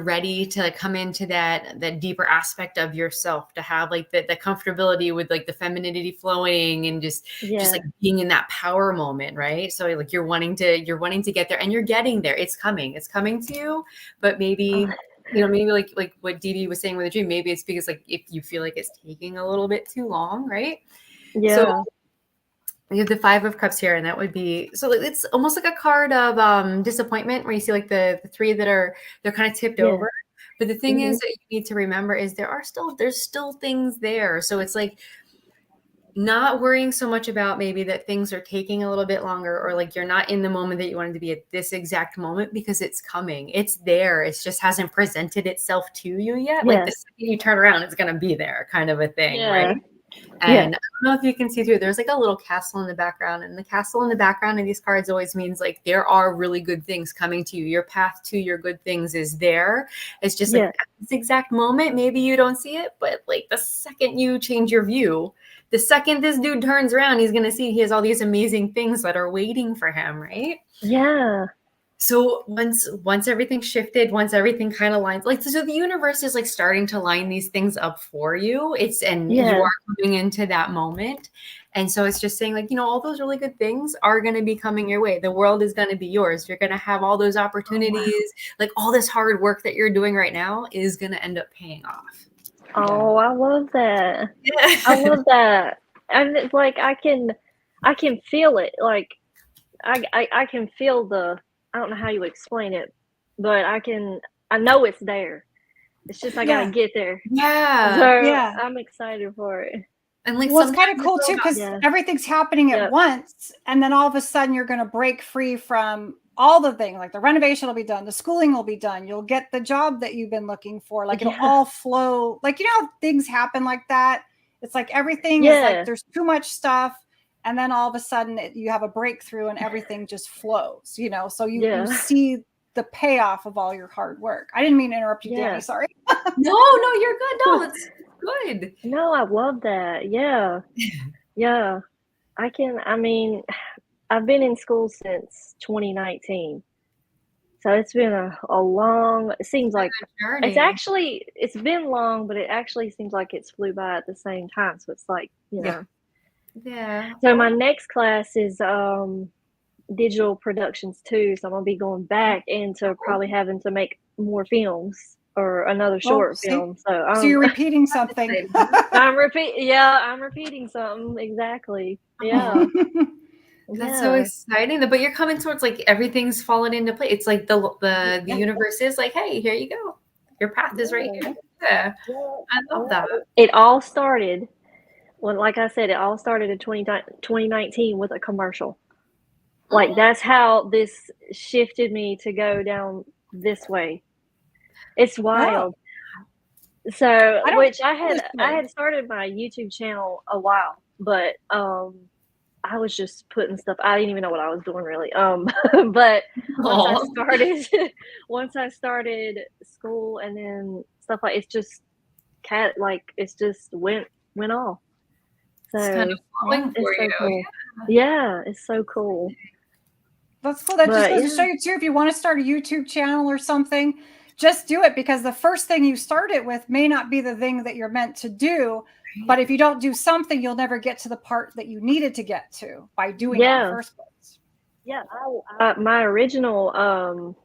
ready to come into that deeper aspect of yourself, to have like the comfortability with like the femininity flowing, and just like being in that power moment, right? So like you're wanting to get there, and you're getting there. It's coming to you, but maybe maybe like what Deedee was saying with the dream, maybe it's because like if you feel like it's taking a little bit too long, right? Yeah. So we have the Five of Cups here, and that would be, so it's almost like a card of disappointment, where you see like the three they're kind of tipped over. But the thing is that you need to remember is there's still things there. So it's like not worrying so much about maybe that things are taking a little bit longer, or like you're not in the moment that you wanted to be at this exact moment, because it's coming. It's there. It just hasn't presented itself to you yet. Like the second you turn around, it's going to be there, kind of a thing, right? And I don't know if you can see through, there's like a little castle in the background, and the castle in the background of these cards always means like there are really good things coming to you. Your path to your good things is there. It's just like at this exact moment, maybe you don't see it, but like the second you change your view, the second this dude turns around, he's going to see he has all these amazing things that are waiting for him, right? Yeah. So once everything shifted, once everything kind of lines, like, so the universe is like starting to line these things up for you. You are coming into that moment. And so it's just saying like, all those really good things are going to be coming your way. The world is going to be yours. You're going to have all those opportunities. Like all this hard work that you're doing right now is going to end up paying off. Oh, I love that. Yeah. I love that. And it's like, I can feel it. Like I can feel I don't know how you explain it, but I know it's there. It's just, I gotta get there. Yeah. So I'm excited for it. And like, it's kind of cool too, because everything's happening at once, and then all of a sudden you're going to break free from all the things. Like the renovation will be done, the schooling will be done, you'll get the job that you've been looking for. Like it'll all flow. Like how things happen like that. It's like everything is like there's too much stuff, and then all of a sudden you have a breakthrough, and everything just flows. So you see the payoff of all your hard work. I didn't mean to interrupt you, Yeah. Dani. Sorry. No, you're good. No, it's good. No, I love that. Yeah. Yeah. I mean, I've been in school since 2019. So it's been a long, it seems like Journey. it's been long, but it actually seems like it's flew by at the same time. So it's like, you know. Yeah. So my next class is digital productions too. So I'm gonna be going back into probably having to make more films or another short film. So you're repeating something. I'm repeating something. Exactly. Yeah. That's so exciting. But you're coming towards like everything's fallen into place. It's like the universe is like, hey, here you go. Your path is right here. Yeah. I love that. It all started when, like I said, it all started in 2019 with a commercial. Like that's how this shifted me to go down this way. It's wild. So, which I had started my YouTube channel a while, but I was just putting stuff. I didn't even know what I was doing really. But once I started school and then stuff like it's just went off. So it's kind of flowing for you. Cool. Yeah, it's so cool. That's cool. That just goes to show you too, if you want to start a YouTube channel or something, just do it, because the first thing you start it with may not be the thing that you're meant to do. But if you don't do something, you'll never get to the part that you needed to get to by doing it in the first place. Yeah. My original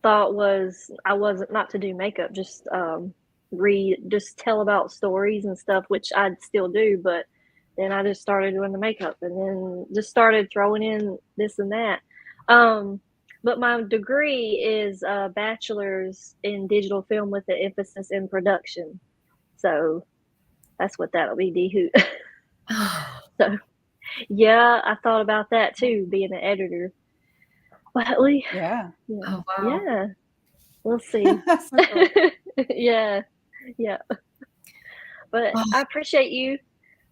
thought was I wasn't not to do makeup, just just tell about stories and stuff, which I still do. But then I just started doing the makeup and then just started throwing in this and that. But my degree is a bachelor's in digital film with an emphasis in production. So that's what that'll be, D-Hoot. So, yeah, I thought about that too, being an editor. But yeah. Oh, wow. Yeah, we'll see. Cool. Yeah. But I appreciate you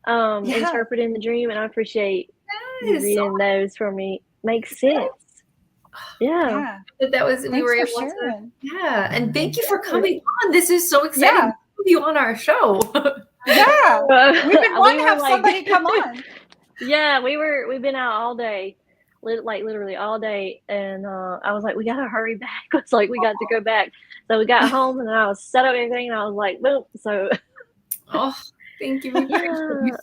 interpreting the dream, and I appreciate you reading those for me. Makes sense. Yeah. That was we were able to. Yeah, and thank you for coming on. This is so exciting to have you on our show. Yeah, we've been wanting to have somebody come on. Yeah, we've been out all day, like literally all day, and I was like, we gotta hurry back. It's like we got to go back. So we got home, and then I was set up everything, and I was like, boom. So. Thank you.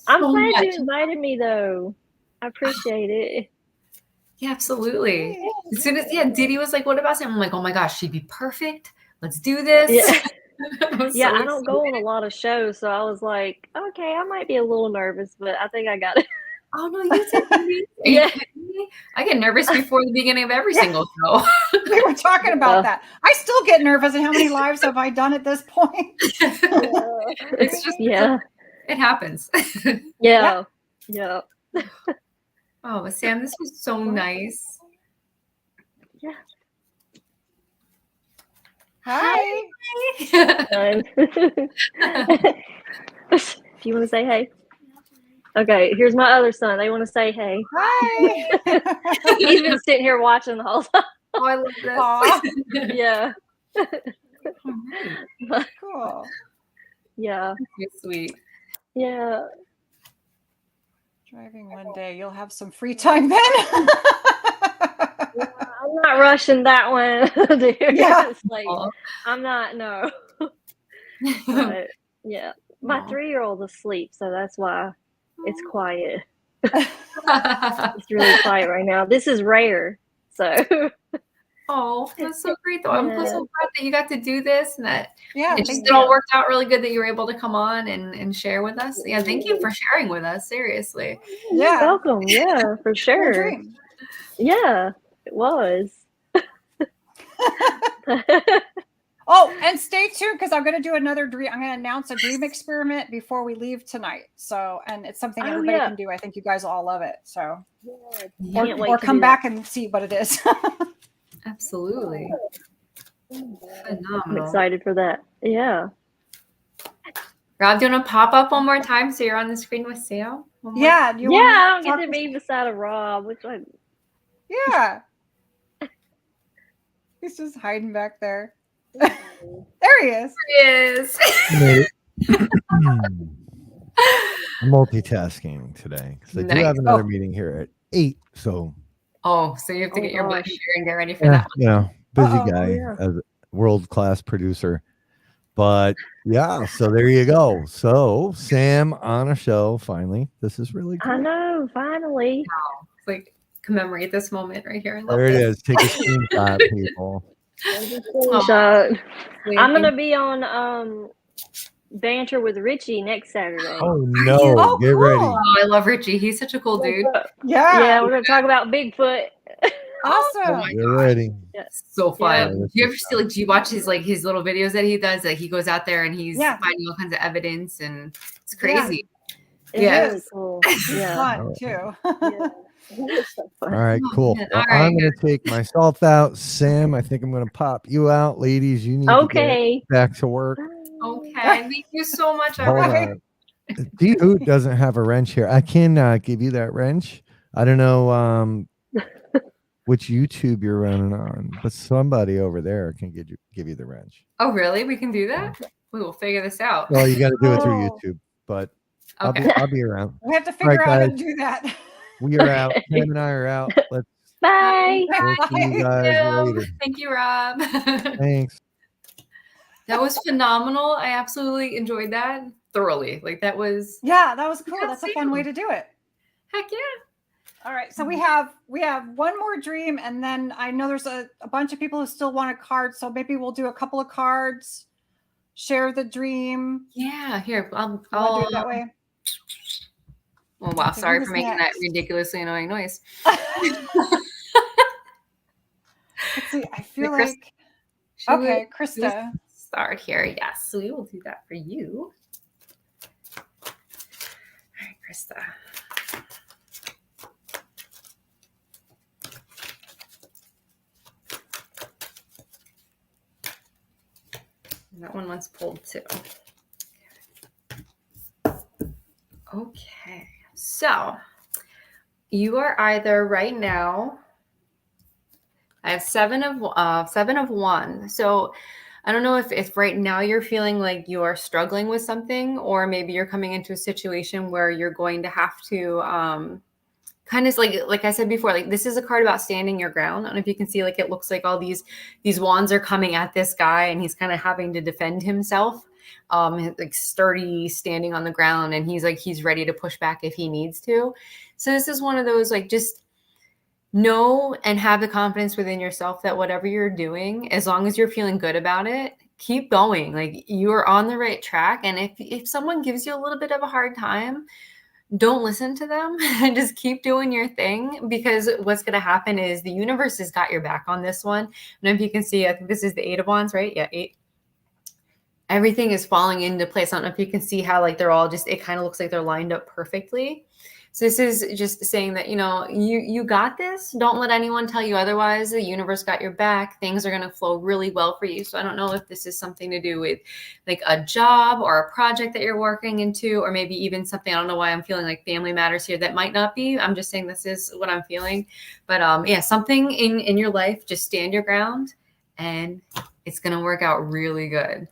I'm glad you invited me, though. I appreciate it. Yeah, absolutely. As soon as Deedee was like, "What about him?" I'm like, "Oh my gosh, she'd be perfect. Let's do this." Yeah, I don't go on a lot of shows, so I was like, okay, I might be a little nervous, but I think I got it. Oh no, you did. Yeah, I get nervous before the beginning of every single show. We were talking about that. I still get nervous. And how many lives have I done at this point? It's just it happens. Yeah. Oh, Sam, this was so nice. Yeah. Hi. Do you want to say hey? Okay, here's my other son. They want to say hey. Hi. He's been sitting here watching the whole time. Oh, I love this. Yeah. Cool. Yeah. That's sweet. Yeah. Driving one day, you'll have some free time then. I'm not rushing that one, dude. Yeah. It's like, I'm not, no. But, yeah. My 3-year-old's asleep, so that's why it's quiet. It's really quiet right now. This is rare, so. Oh, that's so great, though. I'm so glad that you got to do this and that it all worked out really good that you were able to come on and share with us. Yeah, thank you for sharing with us. Seriously. You're welcome. Yeah, for sure. Yeah, it was. Oh, and stay tuned because I'm going to do another dream. I'm going to announce a dream experiment before we leave tonight. So, and it's something everybody can do. I think you guys will all love it. So, or come back and see what it is. Absolutely. Phenomenal. I'm excited for that. Yeah. Rob, do you want to pop up one more time so you're on the screen with Sam? Yeah. I don't get to be beside of Rob. Which one? Yeah. He's just hiding back there. There he is. Yes. I'm multitasking today because I do have Nice. another Oh. meeting here at 8. So Oh, so you have to Oh, get your butt gosh. here and get ready for that one. busy Uh-oh. guy Yeah. as a world-class producer. But yeah, so there you go. So Sam on a show finally. This is really cool. I know, finally. It's like commemorate this moment right here. I love There it this. is. Take a screenshot, people. Screenshot. Wait, I'm gonna thank- be on Banter with Richie next Saturday. Oh you? no, Oh, get ready. cool. Oh, I love Richie. He's such a cool dude. Yeah. We're gonna talk about Bigfoot. Awesome. Get ready. So fun. Yeah. Yeah, Do you ever see do you watch his his little videos that he does? Like he goes out there and he's Yeah. finding all kinds of evidence and it's Yeah. crazy. It's Yeah. really cool. Yeah. Fun too. Yeah. It's so fun. All right, Oh, cool. man. Well, All right, I'm going to take myself out. Sam, I think I'm going to pop you out. Ladies, you need to Okay. get back to work. Okay. Thank you so much. Hold right. on. Who doesn't have a wrench here? I can give you that wrench. I don't know which YouTube you're running on, but somebody over there can give you the wrench. Oh, really? We can do that? We will figure this out. Well, you got to do it through Oh. YouTube, but Okay. I'll be around. We have to figure Right, out how to guys. do that. We are out. Sam and I are out. Let's Bye. we'll see you guys later. Thank you, Rob. Thanks. That was phenomenal. I absolutely enjoyed that thoroughly. Like that was Yeah, that was cool. Yeah, That's a fun way to do it. heck yeah. All right, so we have one more dream, and then I know there's a bunch of people who still want a card, so maybe we'll do a couple of cards, share the dream. Yeah, here. You want to do it that way? Oh wow, Okay, sorry who's for making that next? ridiculously annoying noise. Let's see. I feel Chris- like Should we- okay, should we Krista. start here. Yes, we will do that for you. All right, Krista. And that one was pulled too. Okay, so you are either right now. I have seven of one. So I don't know if right now you're feeling like you are struggling with something, or maybe you're coming into a situation where you're going to have to kind of like I said before, like this is a card about standing your ground. I don't know if you can see, like it looks like all these wands are coming at this guy and he's kind of having to defend himself. Like sturdy standing on the ground, and he's ready to push back if he needs to. So this is one of those, like, just know and have the confidence within yourself that whatever you're doing, as long as you're feeling good about it, keep going. Like you are on the right track. And if someone gives you a little bit of a hard time, don't listen to them and just keep doing your thing, because what's going to happen is the universe has got your back on this one. And if you can see, I think this is the 8 of Wands, right? Yeah, 8. Everything is falling into place. I don't know if you can see how like they're all just, it kind of looks like they're lined up perfectly. So this is just saying that, you got this. Don't let anyone tell you otherwise. The universe got your back. Things are going to flow really well for you. So I don't know if this is something to do with like a job or a project that you're working into, or maybe even something, I don't know why I'm feeling like family matters here. That might not be. I'm just saying this is what I'm feeling. But yeah, something in your life, just stand your ground and it's going to work out really good.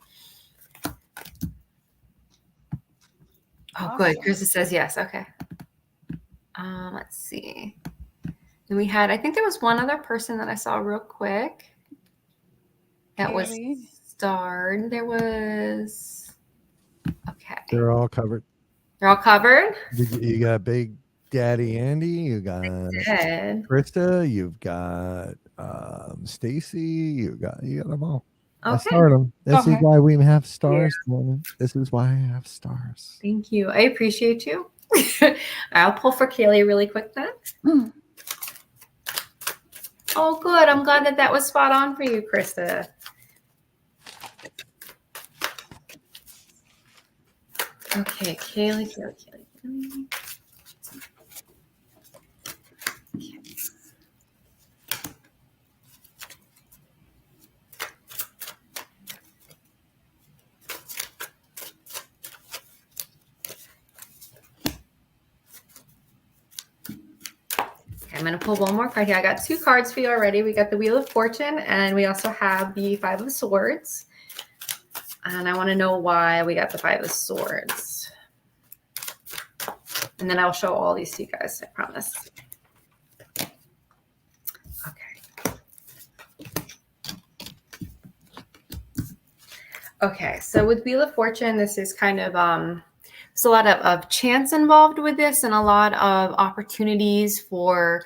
Oh, Awesome. good. Krista says yes. Okay. Let's see. And we had, I think there was one other person that I saw real quick. That was Kaylee. starred. There was, okay. They're all covered. They're all covered? You got Big Daddy Andy. You got Good. Krista. You've got Stacy. You got them all. I Okay. starred them. This is Okay. why we have stars. Woman. This is why I have stars. Thank you. I appreciate you. I'll pull for Kaylee really quick then. Hmm. Oh, good. I'm glad that was spot on for you, Krista. Okay, Kaylee. Okay. I'm going to pull one more card here. I got 2 cards for you already. We got the Wheel of Fortune, and we also have the 5 of Swords. And I want to know why we got the 5 of Swords. And then I'll show all these to you guys, I promise. Okay. Okay, so with Wheel of Fortune, this is kind of there's a lot of chance involved with this, and a lot of opportunities for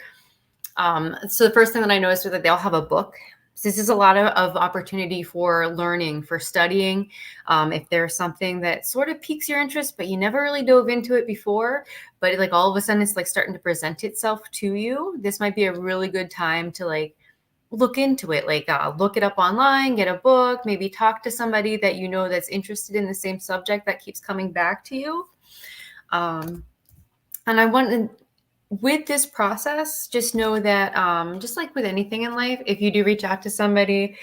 so the first thing that I noticed was that they all have a book. So this is a lot of opportunity for learning, for studying. If there's something that sort of piques your interest, but you never really dove into it before, but like all of a sudden it's like starting to present itself to you, this might be a really good time to like look into it, like look it up online, get a book, maybe talk to somebody that you know that's interested in the same subject that keeps coming back to you. And I want to, with this process, just know that just like with anything in life, if you do reach out to somebody,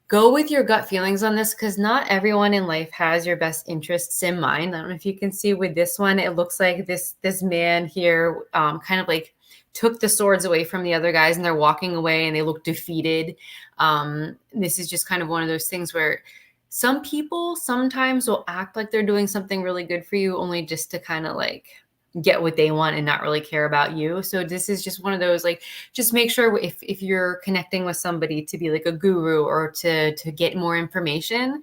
go with your gut feelings on this, because not everyone in life has your best interests in mind. I don't know if you can see with this one, it looks like this man here kind of like took the swords away from the other guys, and they're walking away and they look defeated. This is just kind of one of those things where some people sometimes will act like they're doing something really good for you only just to kind of like get what they want and not really care about you. So this is just one of those, like, just make sure if you're connecting with somebody to be like a guru or to get more information,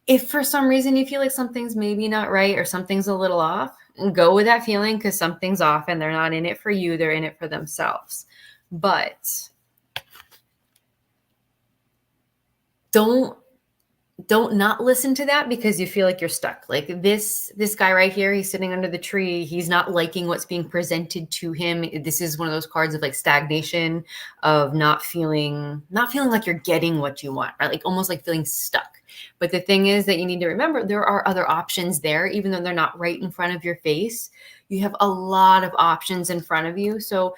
if for some reason you feel like something's maybe not right or something's a little off, go with that feeling, because something's off and they're not in it for you, they're in it for themselves. But don't not listen to that because you feel like you're stuck. Like this guy right here, he's sitting under the tree. He's not liking what's being presented to him. This is one of those cards of like stagnation, of not feeling like you're getting what you want, right? Like almost like feeling stuck. But the thing is that you need to remember there are other options there, even though they're not right in front of your face. You have a lot of options in front of you. So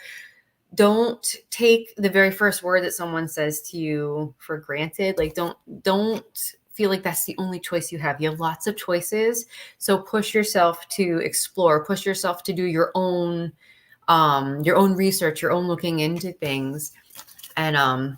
don't take the very first word that someone says to you for granted. Like don't feel like that's the only choice you have. You have lots of choices. So push yourself to explore, push yourself to do your own research, your own looking into things. And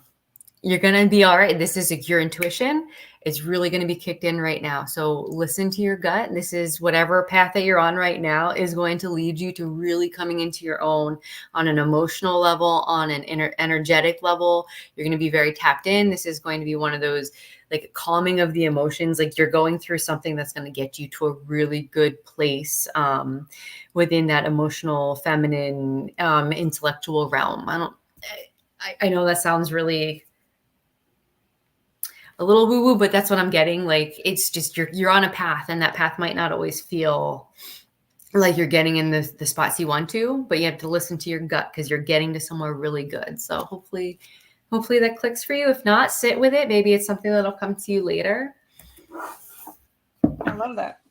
you're going to be all right. This is like your intuition. It's really going to be kicked in right now. So listen to your gut. This is whatever path that you're on right now is going to lead you to really coming into your own on an emotional level, on an energetic level. You're going to be very tapped in. This is going to be one of those like calming of the emotions. Like you're going through something that's going to get you to a really good place within that emotional, feminine, intellectual realm. I know that sounds really a little woo-woo, but that's what I'm getting. Like, it's just, you're on a path, and that path might not always feel like you're getting in the spots you want to, but you have to listen to your gut because you're getting to somewhere really good. So hopefully that clicks for you. If not, sit with it. Maybe it's something that'll come to you later. I love that.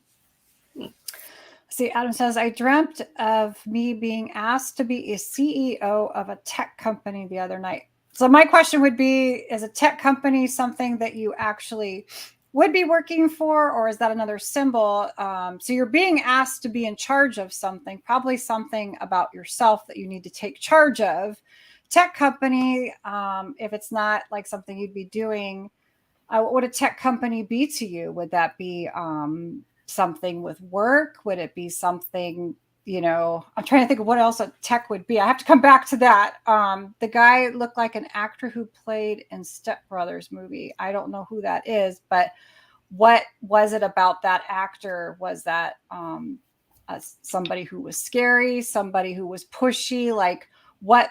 See, Adam says, I dreamt of me being asked to be a CEO of a tech company the other night. So my question would be, is a tech company something that you actually would be working for, or is that another symbol? So you're being asked to be in charge of something, probably something about yourself that you need to take charge of. Tech company, if it's not like something you'd be doing, what would a tech company be to you? Would that be something with work? Would it be something, I'm trying to think of what else a tech would be. I have to come back to that. The guy looked like an actor who played in Step Brothers movie. I don't know who that is, but what was it about that actor? Was that somebody who was scary, somebody who was pushy? Like what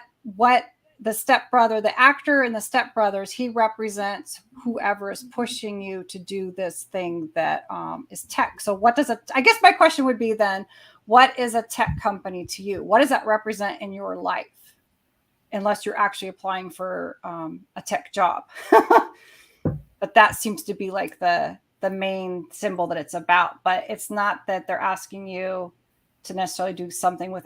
the actor in the Step Brothers, he represents whoever is pushing you to do this thing that is tech. So I guess my question would be then, what is a tech company to you? What does that represent in your life? Unless you're actually applying for a tech job. But that seems to be like the main symbol that it's about. But it's not that they're asking you to necessarily do something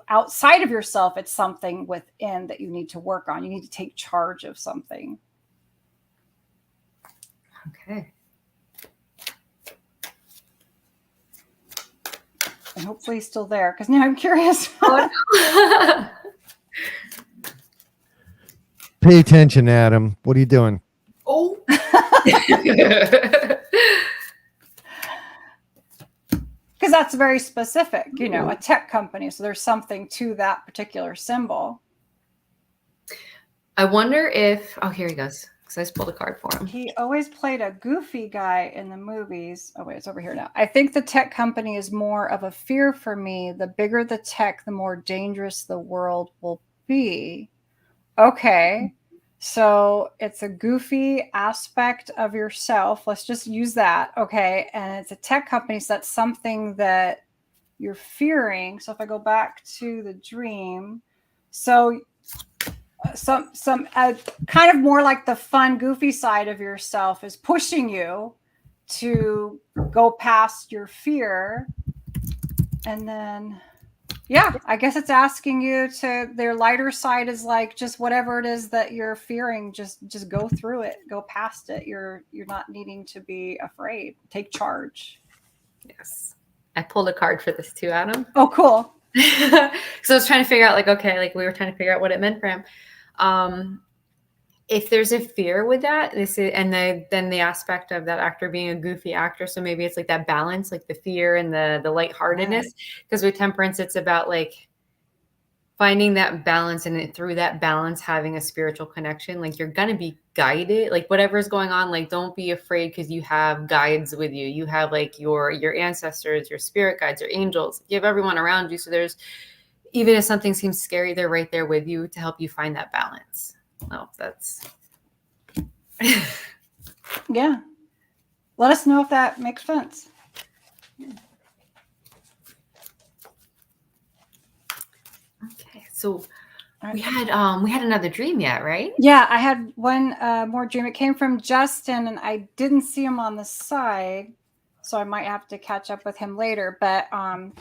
outside of yourself. It's something within that you need to work on. You need to take charge of something. Okay. And hopefully he's still there, because now I'm curious. Oh, no. Pay attention, Adam. What are you doing? Oh. Because that's very specific, you know, a tech company. So there's something to that particular symbol. I wonder if, oh, here he goes. Because I just pulled a card for him. He always played a goofy guy in the movies. Oh, wait, it's over here now. I think the tech company is more of a fear for me. The bigger the tech, the more dangerous the world will be. Okay. So it's a goofy aspect of yourself. Let's just use that. Okay. And it's a tech company. So that's something that you're fearing. So if I go back to the dream, so some kind of more like the fun, goofy side of yourself is pushing you to go past your fear. And then, yeah, I guess it's asking you to, their lighter side is like, just whatever it is that you're fearing, just go through it, go past it. You're not needing to be afraid. Take charge. Yes. I pulled a card for this too, Adam. Oh, cool. So I was trying to figure out, like, okay, like we were trying to figure out what it meant for him. If there's a fear with that, this is, and then the aspect of that actor being a goofy actor, so maybe it's like that balance, like the fear and the lightheartedness. Because with temperance, it's about like finding that balance, and through that balance, having a spiritual connection. Like you're gonna be guided, like whatever's going on. Like don't be afraid because you have guides with you. You have like your ancestors, your spirit guides, your angels. You have everyone around you. So there's, even if something seems scary, they're right there with you to help you find that balance. Oh, that's Yeah. Let us know if that makes sense. okay. So we had another dream yet, right? Yeah, I had one more dream. It came from Justin, and I didn't see him on the side, so I might have to catch up with him later. But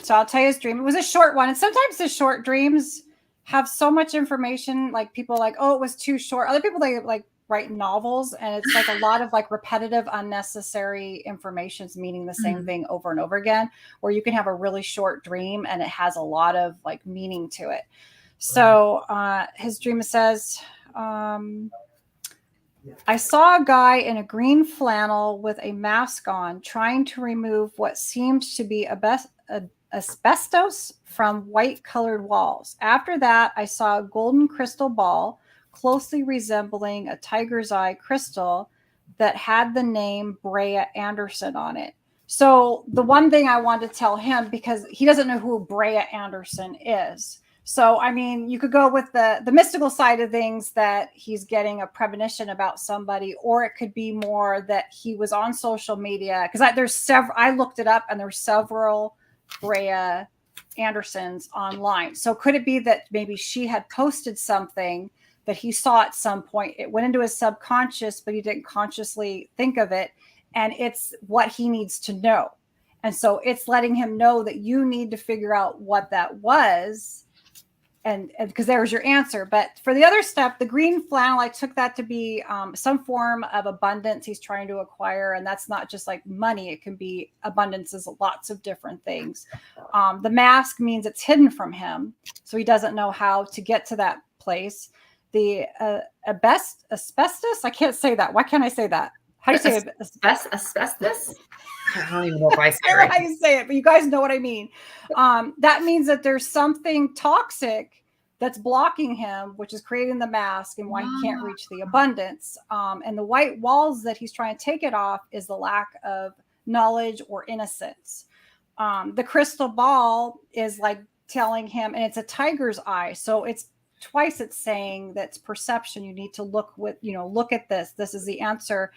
so I'll tell you his dream. It was a short one, and sometimes the short dreams have so much information. Like people like, oh, it was too short. Other people, they like write novels, and it's like a lot of like repetitive, unnecessary information meaning the same thing over and over again. Where you can have a really short dream, and it has a lot of like meaning to it. So his dream says, I saw a guy in a green flannel with a mask on trying to remove what seemed to be asbestos from white colored walls. After that, I saw a golden crystal ball closely resembling a tiger's eye crystal that had the name Brea Anderson on it. So the one thing I wanted to tell him, because he doesn't know who Brea Anderson is. So, I mean, you could go with the mystical side of things, that he's getting a premonition about somebody, or it could be more that he was on social media. Because I looked it up, and there's several Brea Andersons online. So could it be that maybe she had posted something that he saw at some point? It went into his subconscious, but he didn't consciously think of it. And it's what he needs to know. And so it's letting him know that you need to figure out what that was. And because there's your answer. But for the other step, the green flannel, I took that to be some form of abundance he's trying to acquire. And that's not just like money. It can be abundances, lots of different things. The mask means it's hidden from him, so he doesn't know how to get to that place. The asbestos, I can't say that. Why can't I say that? How do you say it? Asbestos? I don't even know if I say I it don't know right. how you say it, but you guys know what I mean. That means that there's something toxic that's blocking him, which is creating the mask and why he can't reach the abundance. And the white walls that he's trying to take it off is the lack of knowledge or innocence. The crystal ball is like telling him, and it's a tiger's eye. So it's twice it's saying that's perception. You need to look at this. This is the answer.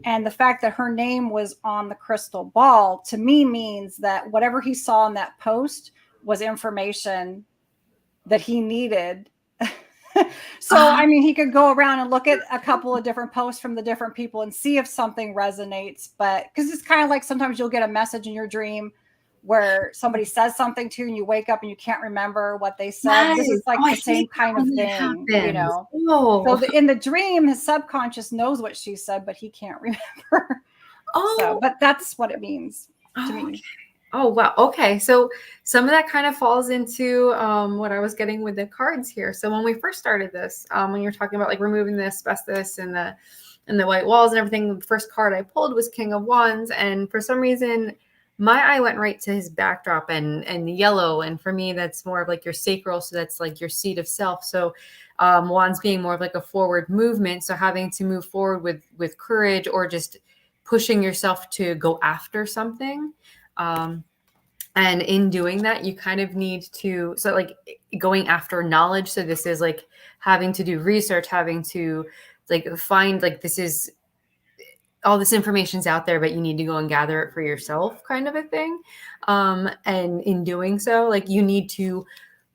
And the fact that her name was on the crystal ball to me means that whatever he saw in that post was information that he needed. So, I mean, he could go around and look at a couple of different posts from the different people and see if something resonates. But because it's kind of like sometimes you'll get a message in your dream where somebody says something to you and you wake up and you can't remember what they said. Nice. This is like the same kind of thing, you know. So in the dream, his subconscious knows what she said, but he can't remember. So, but that's what it means to me. Oh, wow. Okay. So some of that kind of falls into what I was getting with the cards here. So when we first started this, when you're talking about like removing the asbestos and the white walls and everything, the first card I pulled was King of Wands. And for some reason, my eye went right to his backdrop and the yellow. And for me, that's more of like your sacral. So that's like your seat of self. So wands being more of like a forward movement. So having to move forward with courage or just pushing yourself to go after something. And in doing that, you kind of need to, so like going after knowledge. So this is like having to do research, having to like find like this is all this information's out there, but you need to go and gather it for yourself, kind of a thing. And in doing so, like you need to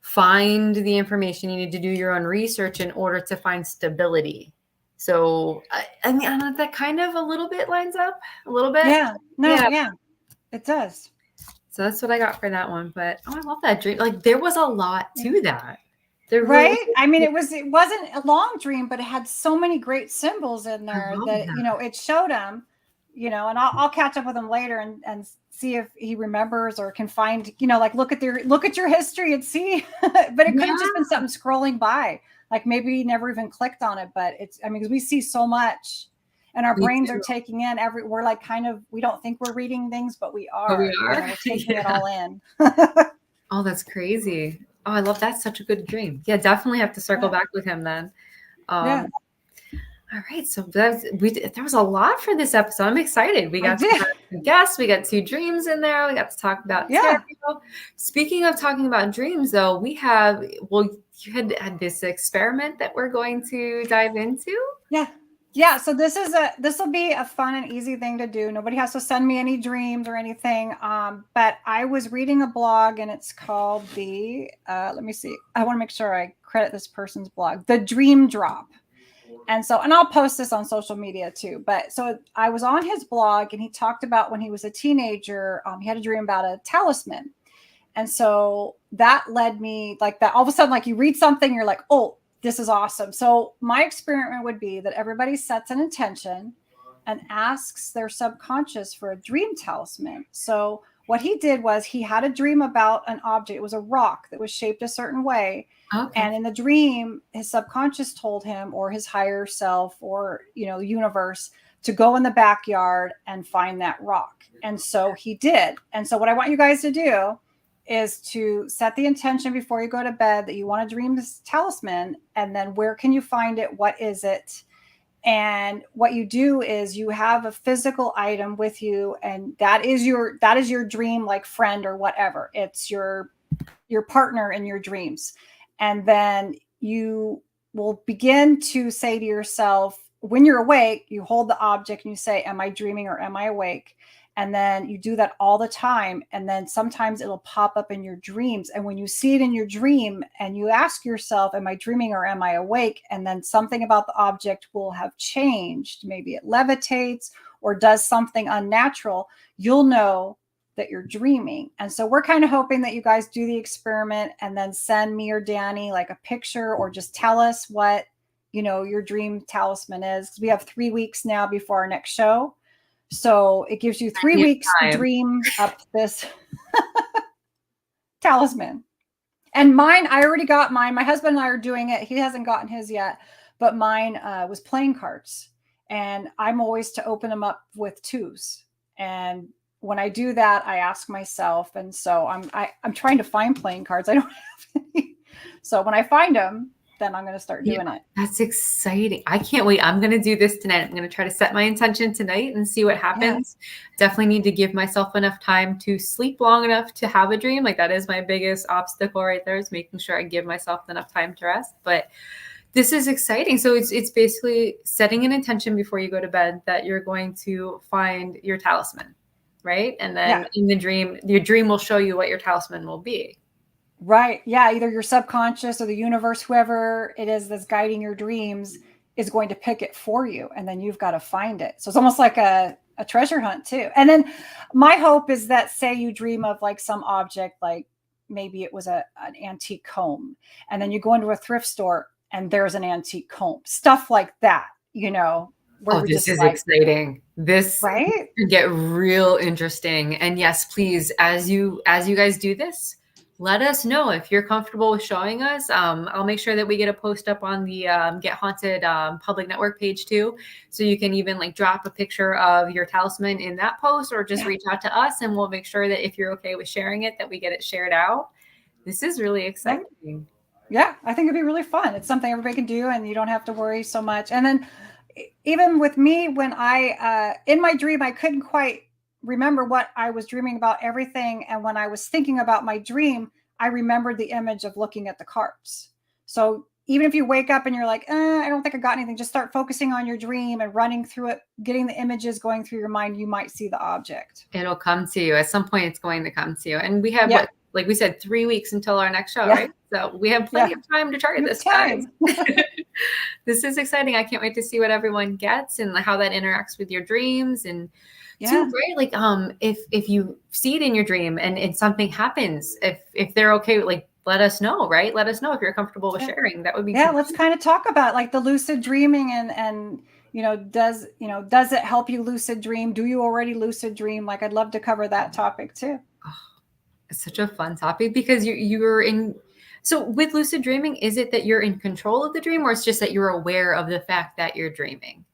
find the information, you need to do your own research in order to find stability. So I mean, I don't know if that kind of a little bit lines up a little bit. Yeah. No, Yeah. yeah, it does. So that's what I got for that one. But oh, I love that dream. Like there was a lot to that. There Right? really, I mean, it wasn't a long dream, but it had so many great symbols in there love that, that. you know, it showed him, you know, and I'll catch up with him later and see if he remembers or can find, you know, like look at your history and see, but it could have just been something scrolling by. Like maybe he never even clicked on it, but I mean, because we see so much and our Me brains too. are taking in we're like kind of, we don't think we're reading things, but we are. But we You are. know, we're taking it Yeah. all in. Oh, that's crazy. Oh, I love that's such a good dream. Yeah, definitely have to circle Yeah. back with him then. Yeah. All right, so there was a lot for this episode. I'm excited. We I got did. some guests. We got 2 dreams in there. We got to talk about Yeah. tarot. Speaking of talking about dreams, though, we have you had this experiment that we're going to dive into. Yeah. Yeah. So this will be a fun and easy thing to do. Nobody has to send me any dreams or anything. But I was reading a blog and it's called let me see. I want to make sure I credit this person's blog, The Dream Drop. And I'll post this on social media too. But so I was on his blog and he talked about when he was a teenager, he had a dream about a talisman. And so that led me like that. All of a sudden, like you read something, you're like, oh, this is awesome. So my experiment would be that everybody sets an intention and asks their subconscious for a dream talisman. So what he did was he had a dream about an object. It was a rock that was shaped a certain way. Okay. And in the dream, his subconscious told him, or his higher self, or, you know, the universe, to go in the backyard and find that rock. And so he did. And so what I want you guys to do is to set the intention before you go to bed that you want to dream this talisman, and then where can you find it? What is it? And what you do is you have a physical item with you, and that is your dream, like friend or whatever. It's your partner in your dreams. And then you will begin to say to yourself, when you're awake, you hold the object and you say, am I dreaming or am I awake? And then you do that all the time. And then sometimes it'll pop up in your dreams. And when you see it in your dream and you ask yourself, am I dreaming or am I awake? And then something about the object will have changed. Maybe it levitates or does something unnatural. You'll know that you're dreaming. And so we're kind of hoping that you guys do the experiment and then send me or Dani like a picture, or just tell us what, you know, your dream talisman is. Because we have 3 weeks now before our next show. So it gives you 3 weeks to dream up this talisman. And mine, I already got mine. My husband and I are doing it. He hasn't gotten his yet, but mine was playing cards. And I'm always to open them up with 2s. And when I do that, I ask myself. And so I'm trying to find playing cards. I don't have any. So when I find them, then I'm going to start doing it. That's exciting. I can't wait. I'm going to do this tonight. I'm going to try to set my intention tonight and see what happens. Yeah. Definitely need to give myself enough time to sleep long enough to have a dream. Like that is my biggest obstacle right there, is making sure I give myself enough time to rest. But this is exciting. So it's basically setting an intention before you go to bed that you're going to find your talisman, right? And then in the dream, your dream will show you what your talisman will be. Right. Yeah. Either your subconscious or the universe, whoever it is that's guiding your dreams, is going to pick it for you. And then you've got to find it. So it's almost like a treasure hunt too. And then my hope is that, say you dream of like some object, like maybe it was an antique comb, and then you go into a thrift store and there's an antique comb, stuff like that, you know, where Oh, we're this just is like, exciting. This right? could get real interesting. And yes, please, as you guys do this, let us know if you're comfortable with showing us. I'll make sure that we get a post up on the Get Haunted public network page too. So you can even like drop a picture of your talisman in that post, or just reach out to us and we'll make sure that if you're okay with sharing it, that we get it shared out. This is really exciting. Yeah, I think it'd be really fun. It's something everybody can do and you don't have to worry so much. And then even with me, when I, in my dream, I couldn't quite remember what I was dreaming about everything. And when I was thinking about my dream, I remembered the image of looking at the cards. So even if you wake up and you're like, I don't think I got anything, just start focusing on your dream and running through it, getting the images going through your mind, you might see the object. It'll come to you. At some point, it's going to come to you. And we have, Yeah. like we said, 3 weeks until our next show, Yeah. right? So we have plenty of time to target this, guys. This is exciting. I can't wait to see what everyone gets and how that interacts with your dreams. And too, right? Like, if you see it in your dream and something happens, if they're okay, like, let us know, right? Let us know if you're comfortable with sharing. That would be let's kind of talk about like the lucid dreaming and does it help you lucid dream? Do you already lucid dream? Like, I'd love to cover that topic too. Oh, it's such a fun topic because you're in. So with lucid dreaming, is it that you're in control of the dream, or it's just that you're aware of the fact that you're dreaming?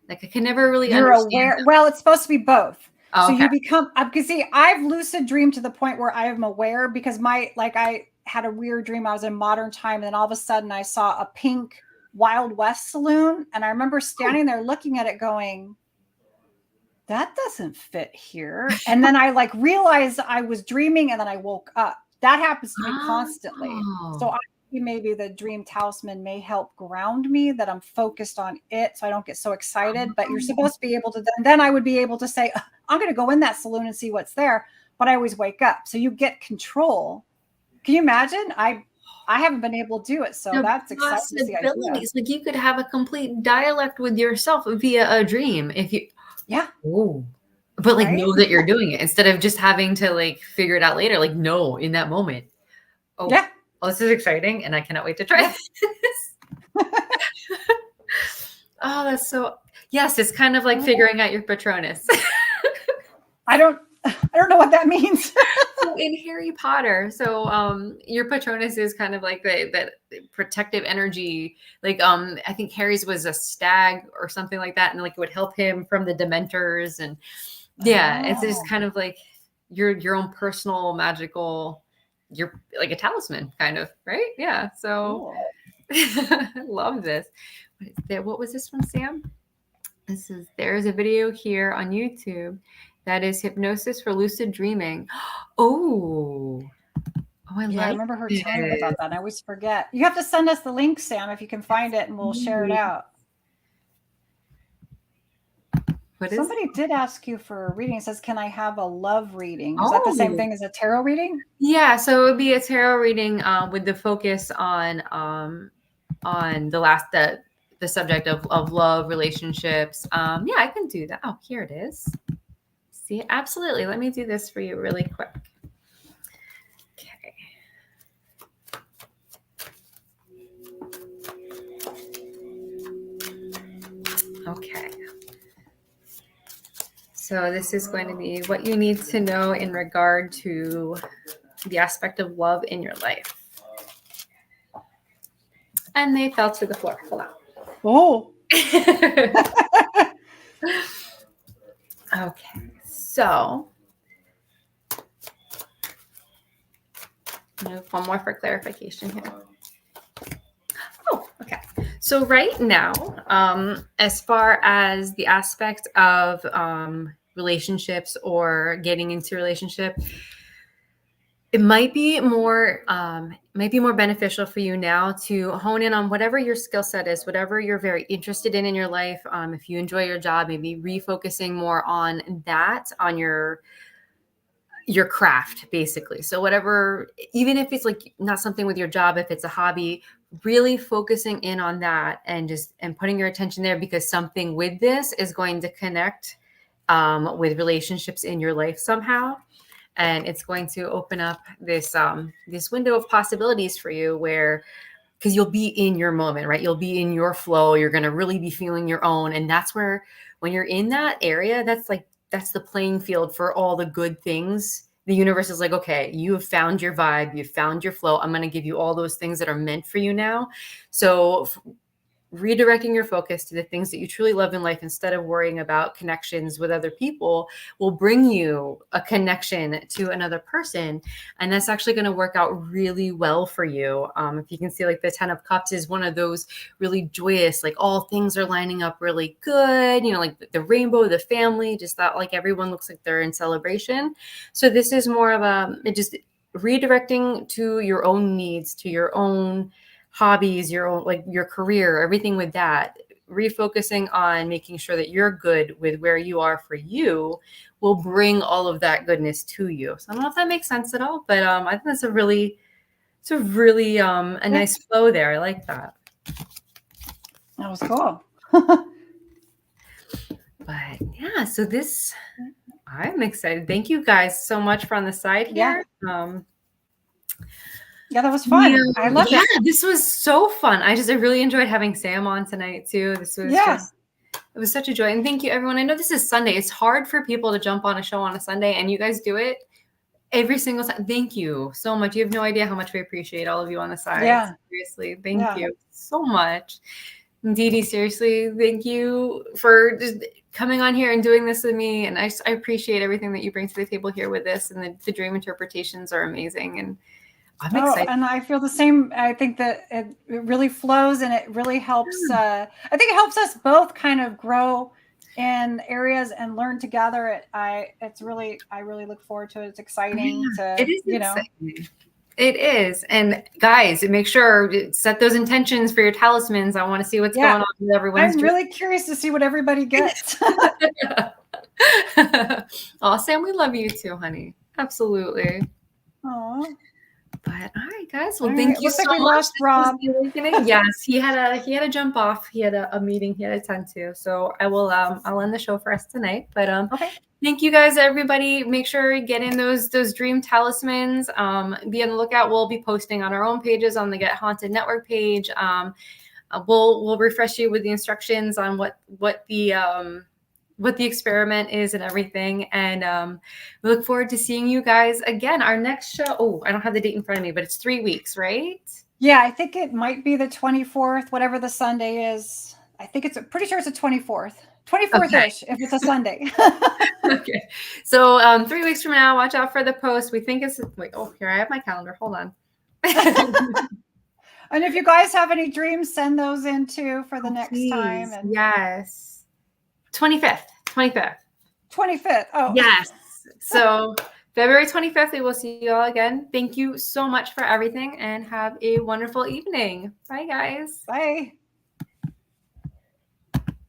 Like, I can never really understand aware. that. Well, it's supposed to be both. Oh, so okay. You become, because see, I've lucid dreamed to the point where I am aware, because I had a weird dream. I was in modern time, and then all of a sudden I saw a pink Wild West saloon. And I remember standing there looking at it going, that doesn't fit here. And then I like realized I was dreaming, and then I woke up. That happens to me constantly. So I think maybe the dream talisman may help ground me, that I'm focused on it so I don't get so excited. But you're supposed to be able to, then I would be able to say, I'm going to go in that saloon and see what's there. But I always wake up. So you get control. Can you imagine? I haven't been able to do it. So that's exciting to see. Like, you could have a complete dialect with yourself via a dream if you. Yeah. Ooh. But like, know that you're doing it instead of just having to like figure it out later. Like, no, in that moment. Oh, yeah. Oh, this is exciting, and I cannot wait to try this. Oh, that's so. Yes, it's kind of like figuring out your Patronus. I don't know what that means. So in Harry Potter, so your Patronus is kind of like that protective energy. Like I think Harry's was a stag or something like that, and like it would help him from the Dementors, and it's just kind of like your own personal magical. You're like a talisman, kind of, right? Yeah. So I love this. What was this from, Sam? There's a video here on YouTube that is hypnosis for lucid dreaming. I remember her telling me about that. I always forget. You have to send us the link, Sam, if you can find it, and we'll share it out. Somebody did ask you for a reading. It says, can I have a love reading? Is that the same thing as a tarot reading? Yeah, so it would be a tarot reading with the focus on the subject of love, relationships. Yeah, I can do that. Oh, here it is. See, absolutely. Let me do this for you really quick. Okay. So this is going to be what you need to know in regard to the aspect of love in your life. And they fell to the floor. Hold on. Oh. Okay. So one more for clarification here. Oh, okay. So right now, as far as the aspect of relationships or getting into a relationship, it might be more beneficial for you now to hone in on whatever your skill set is, whatever you're very interested in your life. If you enjoy your job, maybe refocusing more on that, on your craft, basically. So whatever, even if it's like not something with your job, if it's a hobby, really focusing in on that and putting your attention there, because something with this is going to connect with relationships in your life somehow. And it's going to open up this window of possibilities for you where because you'll be in your moment, right? You'll be in your flow. You're going to really be feeling your own. And that's where, when you're in that area, that's the playing field for all the good things. The universe is like, okay, you have found your vibe. You've found your flow. I'm going to give you all those things that are meant for you now. So redirecting your focus to the things that you truly love in life instead of worrying about connections with other people will bring you a connection to another person. And that's actually going to work out really well for you. If you can see, like, the 10 of Cups is one of those really joyous, like all things are lining up really good, you know, like the rainbow, the family, just that, like, everyone looks like they're in celebration. So this is more of just redirecting to your own needs, to your own hobbies, your own, like your career, everything with that, refocusing on making sure that you're good with where you are for you will bring all of that goodness to you. So I don't know if that makes sense at all, but I think that's a really a nice flow there. I like that. That was cool. But yeah, so I'm excited. Thank you guys so much for on the side here. Yeah, that was fun. I loved it. Yeah, this was so fun. I really enjoyed having Sam on tonight too. This was it was such a joy. And thank you, everyone. I know this is Sunday. It's hard for people to jump on a show on a Sunday, and you guys do it every single time. Thank you so much. You have no idea how much we appreciate all of you on the side. Yeah. Seriously, thank you so much. Deedee, seriously, thank you for just coming on here and doing this with me. And I appreciate everything that you bring to the table here with this. And the dream interpretations are amazing. And I'm excited. And I feel the same. I think that it really flows, and it really helps. I think it helps us both kind of grow in areas and learn together. I really look forward to it. It's exciting. It is exciting. It is. And guys, make sure set those intentions for your talismans. I want to see what's going on with everyone's. I'm really curious to see what everybody gets. Oh, Sam, we love you too, honey. Absolutely. Aw. But all right, guys. Well, thank you so much. Lost Rob. Yes, he had to jump off. He had a meeting he had to attend to. So I will I'll end the show for us tonight. But okay. Thank you guys, everybody. Make sure you get in those dream talismans. Be on the lookout. We'll be posting on our own pages on the Get Haunted Network page. We'll refresh you with the instructions on what the experiment is and everything. And we look forward to seeing you guys again. Our next show, oh, I don't have the date in front of me, but it's 3 weeks, right? Yeah, I think it might be the 24th, whatever the Sunday is. I think pretty sure it's the 24th. 24th-ish, if it's a Sunday. Okay. So 3 weeks from now, watch out for the post. We think it's, here, I have my calendar. Hold on. And if you guys have any dreams, send those in too for the next time. And yes. 25th. 25th. Oh. Yes. So February 25th, we will see you all again. Thank you so much for everything and have a wonderful evening. Bye, guys. Bye.